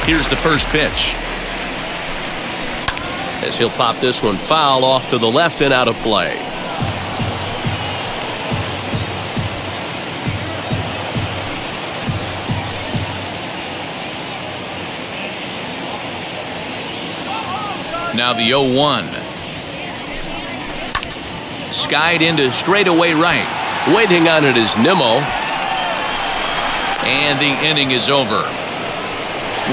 C: Here's the first pitch. As he'll pop this one foul off to the left and out of play. Now the 0-1. Skied into straightaway right. Waiting on it is Nimmo. And the inning is over.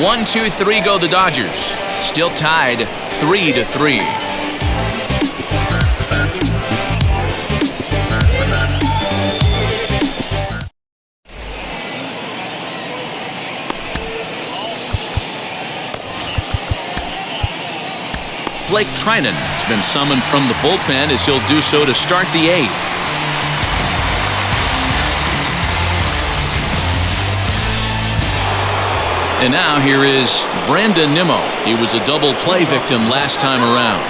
C: 1-2-3 go the Dodgers. Still tied 3-3. Blake Trinan has been summoned from the bullpen as he'll do so to start the 8th. And now here is Brandon Nimmo. He was a double play victim last time around.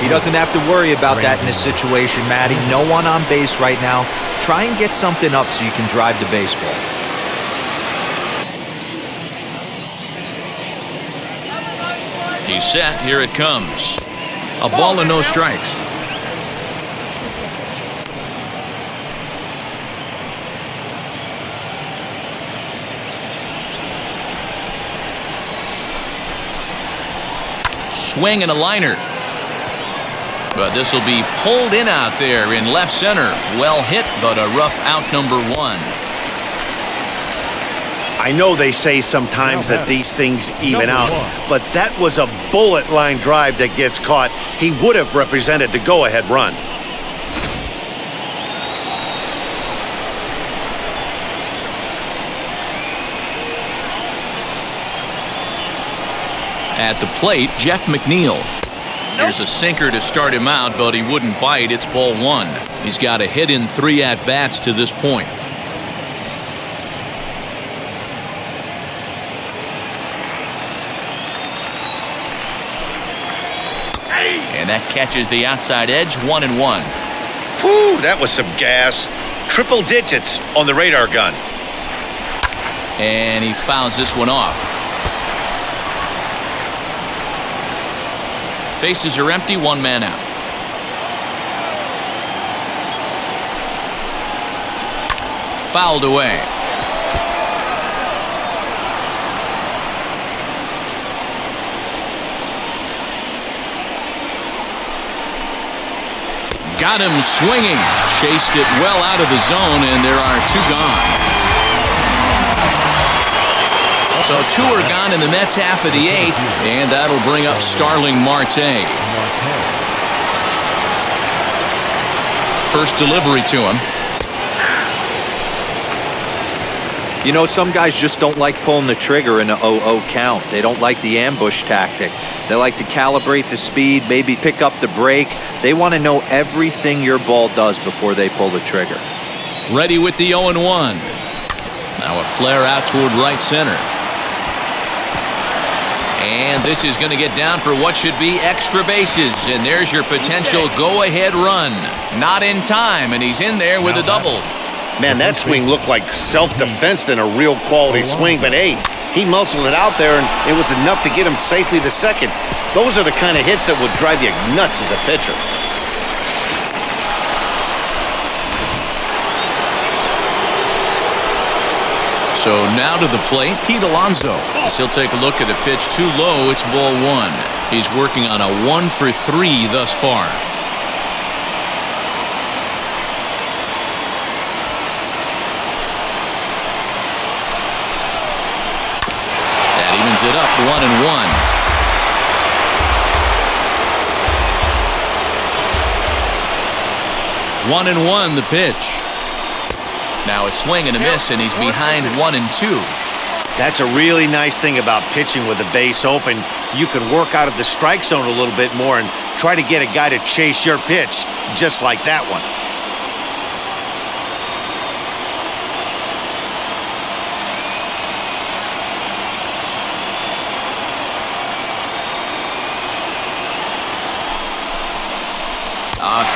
E: He doesn't have to worry about that in this situation, Matty. No one on base right now. Try and get something up so you can drive the baseball.
C: He's set. Here it comes. A ball and no strikes. Swing and a liner. But this will be pulled in out there in left center. Well hit, but a rough out number 1.
B: I know they say sometimes that these things even out, but that was a bullet line drive that gets caught. He would have represented the go-ahead run.
C: At the plate, Jeff McNeil. Here's a sinker to start him out, but he wouldn't bite. It's ball 1. He's got a hit in 3 at-bats to this point. And that catches the outside edge, 1-1.
B: Whew, that was some gas. Triple digits on the radar gun.
C: And he fouls this one off. Bases are empty, 1 man out. Fouled away. Got him swinging. Chased it well out of the zone, and there are 2 gone. So 2 are gone in the Mets half of the 8th, and that'll bring up Starling Marte. First delivery to him.
E: You know, some guys just don't like pulling the trigger in an 0-0 count. They don't like the ambush tactic. They like to calibrate the speed, maybe pick up the brake. They want to know everything your ball does before they pull the trigger.
C: Ready with the 0-1. Now a flare out toward right center. And this is going to get down for what should be extra bases. And there's your potential go-ahead run. Not in time, and he's in there with a double.
B: Man, that swing looked like self-defense than a real quality swing. But, hey, he muscled it out there, and it was enough to get him safely to second. Those are the kind of hits that will drive you nuts as a pitcher.
C: So now to the plate, Pete Alonso. As he'll take a look at a pitch too low, it's ball 1. He's working on a 1 for 3 thus far. 1-1. One and one, the pitch. Now a swing and a miss, and he's behind 1-2.
B: That's a really nice thing about pitching with the base open. You can work out of the strike zone a little bit more and try to get a guy to chase your pitch, just like that one.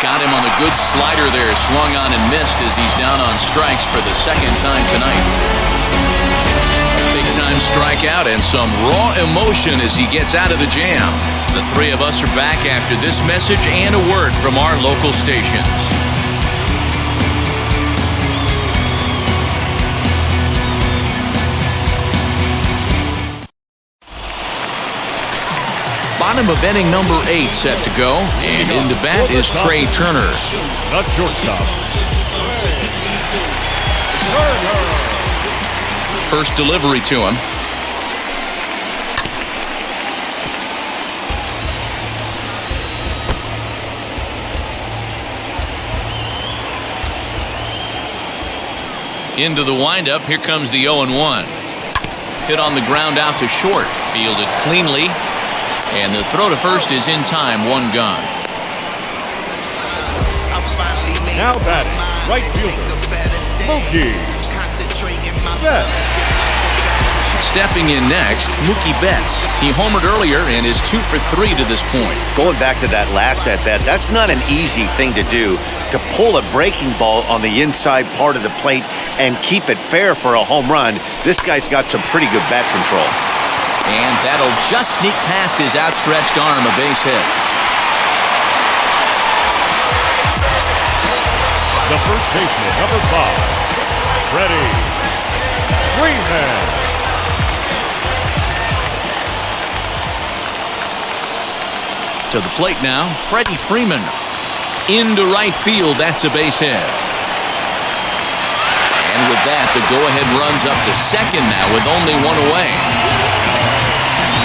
C: Got him on the good slider there. Swung on and missed as he's down on strikes for the second time tonight. Big-time strikeout and some raw emotion as he gets out of the jam. The three of us are back after this message and a word from our local stations. Bottom of inning number 8 set to go, and into bat is Trey Turner.
D: Not shortstop.
C: First delivery to him. Into the windup, here comes the 0-1. Hit on the ground out to short, fielded cleanly. And the throw to first is in time, one gone.
D: Now batting, right fielder, Mookie Betts.
C: Stepping in next, Mookie Betts. He homered earlier and is 2 for 3 to this point.
B: Going back to that last at-bat, that's not an easy thing to do, to pull a breaking ball on the inside part of the plate and keep it fair for a home run. This guy's got some pretty good bat control.
C: And that'll just sneak past his outstretched arm, a base hit.
D: The first baseman, number 5, Freddie Freeman.
C: To the plate now, Freddie Freeman. Into right field, that's a base hit. And with that, the go-ahead runs up to second now with only one away.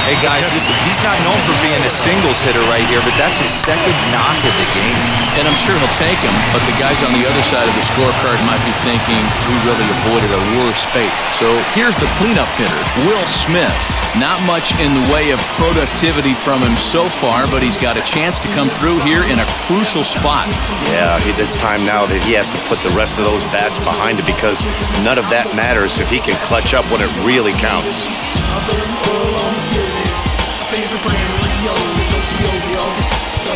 E: Hey guys, he's not known for being a singles hitter right here, but that's his second knock of the game.
C: And I'm sure he'll take him, but the guys on the other side of the scorecard might be thinking, we really avoided a worse fate. So here's the cleanup hitter, Will Smith. Not much in the way of productivity from him so far, but he's got a chance to come through here in a crucial spot.
B: Yeah, it's time now that he has to put the rest of those bats behind him, because none of that matters if he can clutch up when it really counts.
G: Favorite brand, Rio, Tokyo, we always go.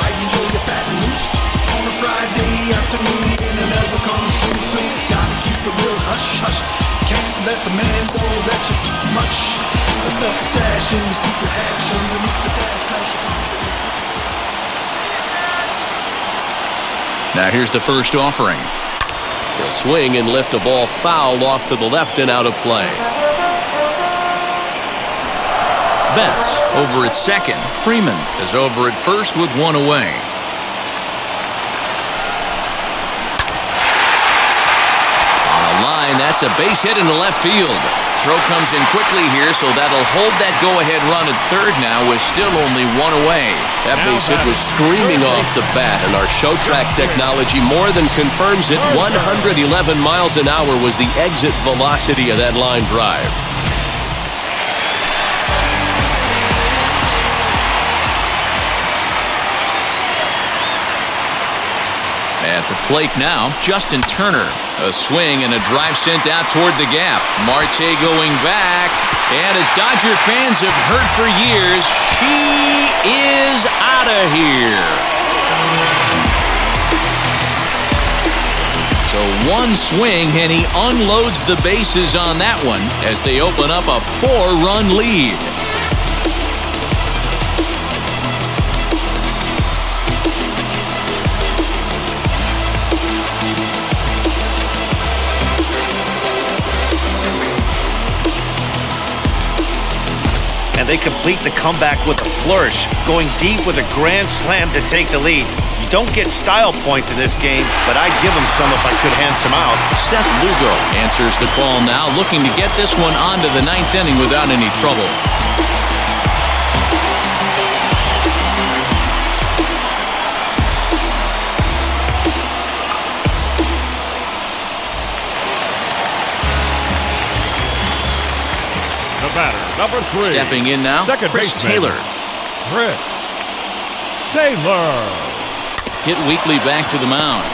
G: I enjoy your fat and loose on a Friday afternoon, and it never comes too soon. Gotta keep it real hush hush. Can't let the man know that you much. The stuff to stash in the secret hatch underneath the dash.
C: Now here's the first offering. He'll swing and lift a ball foul off to the left and out of play. Betts over at second. Freeman is over at first with one away. On a line, that's a base hit into left field. Throw comes in quickly here, so that'll hold that go-ahead run at third now with still only one away.
H: That base hit was screaming off the bat, and our show track technology more than confirms it. 111 miles an hour was the exit velocity of that line drive.
C: At the plate now, Justin Turner. A swing and a drive sent out toward the gap. Marte going back. And as Dodger fans have heard for years, she is out of here. So one swing and he unloads the bases on that one as they open up a 4-run lead.
B: And they complete the comeback with a flourish, going deep with a grand slam to take the lead. You don't get style points in this game, but I'd give him some if I could hand some out.
C: Seth Lugo answers the call now, looking to get this one on to the 9th inning without any trouble.
D: The batter, number 3.
C: Stepping in now,
D: Second
C: Chris
D: baseman,
C: Taylor.
D: Chris Taylor.
C: Hit weakly back to the mound.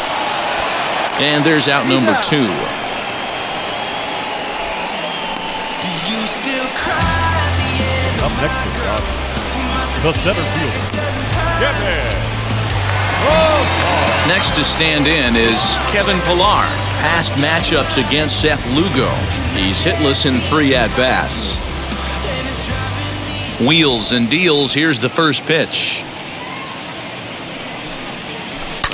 C: And there's out number 2.
G: Do you still cry at the end
D: Up next to the center fielder, Kevin. Oh,
C: Next to stand in is Kevin Pillar. Past matchups against Seth Lugo. He's hitless in 3 at-bats. Wheels and deals. Here's the first pitch.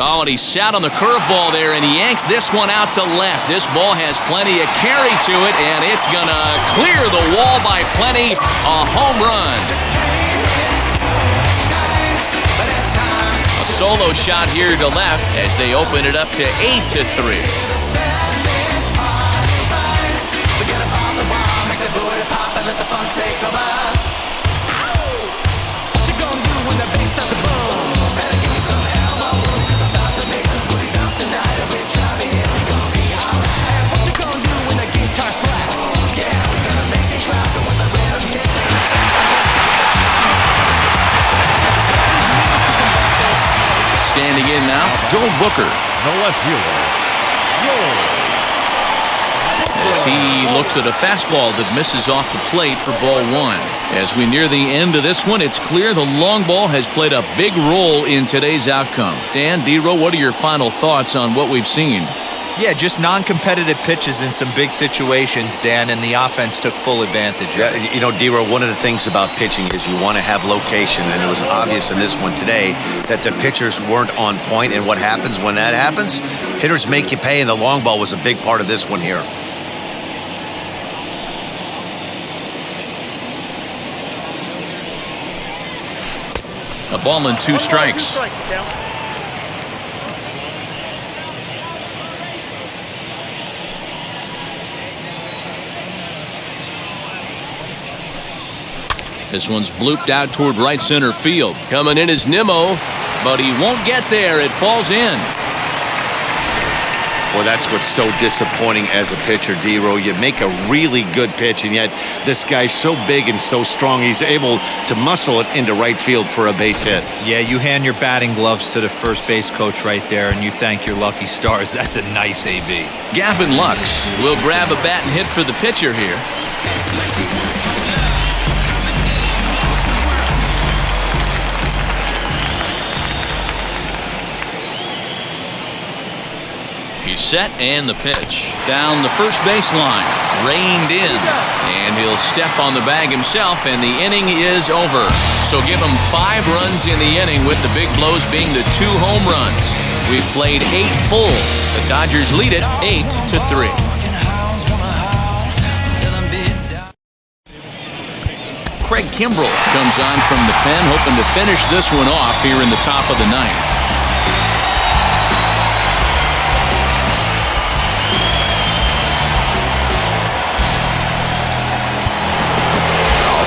C: Oh, and he sat on the curveball there, and he yanks this one out to left. This ball has plenty of carry to it, and it's going to clear the wall by plenty. A home run. A solo shot here to left as they open it up to 8-3. Standing in now, Joel Booker.
D: the left fielder,
C: as he looks at a fastball that misses off the plate for ball 1. As we near the end of this one, it's clear the long ball has played a big role in today's outcome. Dan, D-Row, what are your final thoughts on what we've seen?
E: Yeah, just non-competitive pitches in some big situations, Dan, and the offense took full advantage of it.
B: You know, D-Row, one of the things about pitching is you want to have location, and it was obvious in this one today that the pitchers weren't on point, and what happens when that happens? Hitters make you pay, and the long ball was a big part of this one here.
C: A ball and 2 strikes. This one's blooped out toward right center field. Coming in is Nimmo, but he won't get there. It falls in.
B: Well, that's what's so disappointing as a pitcher, D-Row. You make a really good pitch, and yet this guy's so big and so strong, he's able to muscle it into right field for a base hit.
E: Yeah, you hand your batting gloves to the first base coach right there, and you thank your lucky stars. That's a nice AB.
C: Gavin Lux will grab a bat and hit for the pitcher here. He's set, and the pitch. Down the first baseline. Reined in. And he'll step on the bag himself, and the inning is over. So give him 5 runs in the inning, with the big blows being the 2 home runs. We've played 8 full. The Dodgers lead it 8-3. Craig Kimbrell comes on from the pen, hoping to finish this one off here in the top of the 9th.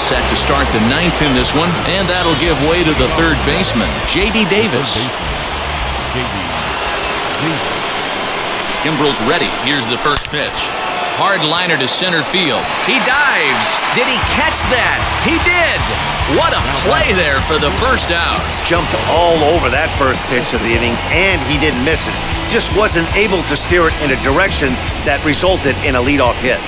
C: Set to start the 9th in this one, and that'll give way to the third baseman, J.D. Davis. Kimbrell's ready. Here's the first pitch. Hard liner to center field. He dives. Did he catch that? He did. What a play there for the first out.
B: Jumped all over that first pitch of the inning, and he didn't miss it. Just wasn't able to steer it in a direction that resulted in a leadoff hit.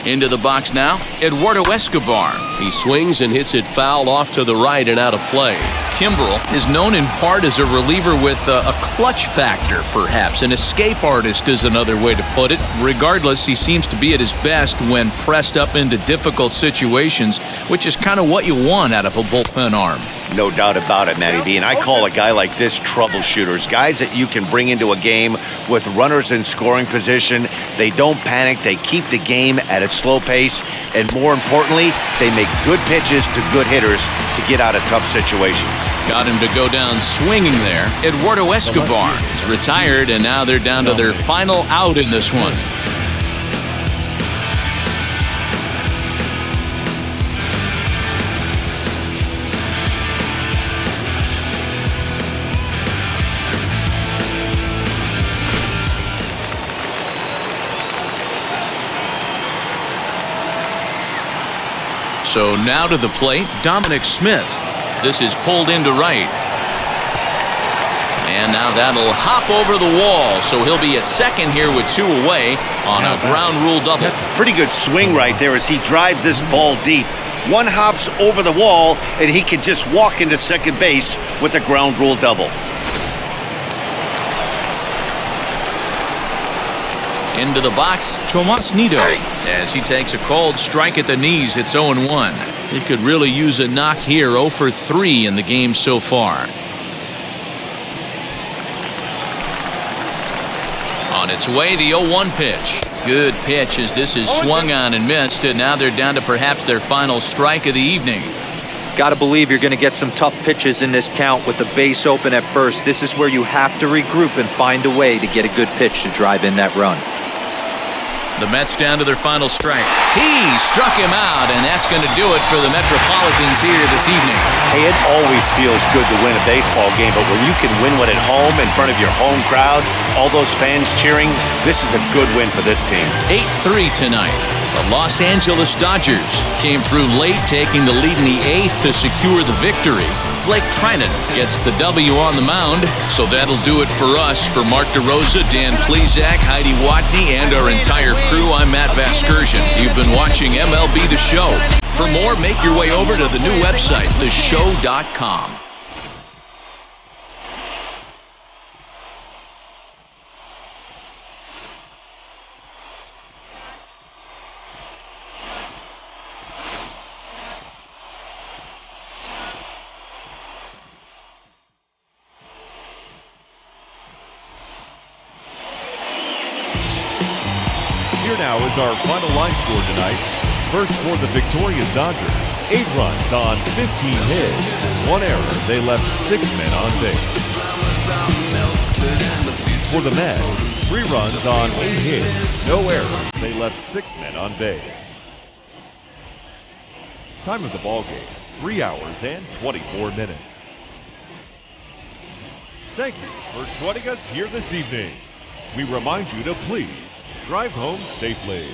C: Into the box now, Eduardo Escobar. He swings and hits it foul off to the right and out of play. Kimbrel is known in part as a reliever with a clutch factor, perhaps. An escape artist is another way to put it. Regardless, he seems to be at his best when pressed up into difficult situations, which is kind of what you want out of a bullpen arm.
B: No doubt about it, Matty B. And I call a guy like this troubleshooters. Guys that you can bring into a game with runners in scoring position. They don't panic. They keep the game at a slow pace. And more importantly, they make good pitches to good hitters to get out of tough situations.
C: Got him to go down swinging there. Eduardo Escobar is retired, and now they're down to their final out in this one. So now to the plate, Dominic Smith. This is pulled into right. And now that'll hop over the wall, so he'll be at second here with 2 away on a ground rule double.
B: Pretty good swing right there as he drives this ball deep. One hops over the wall, and he can just walk into second base with a ground rule double.
C: Into the box, Tomas Nido, as he takes a cold strike at the knees. It's 0-1. He could really use a knock here. 0 for 3 in the game so far. On its way, the 0-1 pitch. Good pitch as this is swung on and missed, and now they're down to perhaps their final strike of the evening.
E: Got to believe you're going to get some tough pitches in this count with the base open at first. This is where you have to regroup and find a way to get a good pitch to drive in that run.
C: The Mets down to their final strike. He struck him out, and that's going to do it for the Metropolitans here this evening.
B: Hey, it always feels good to win a baseball game, but when you can win one at home in front of your home crowd, all those fans cheering, this is a good win for this team.
C: 8-3 tonight. The Los Angeles Dodgers came through late, taking the lead in the 8th to secure the victory. Blake Trinan gets the W on the mound. So that'll do it for us. For Mark DeRosa, Dan Plezak, Heidi Watney, and our entire crew, I'm Matt Vasgersian. You've been watching MLB The Show. For more, make your way over to the new website, theshow.com.
D: Here now is our final line score tonight. First for the victorious Dodgers, 8 runs on 15 hits. 1 error, they left 6 men on base. For the Mets, 3 runs on 8 hits. No errors, they left 6 men on base. Time of the ball game, 3 hours and 24 minutes. Thank you for joining us here this evening. We remind you to please drive home safely.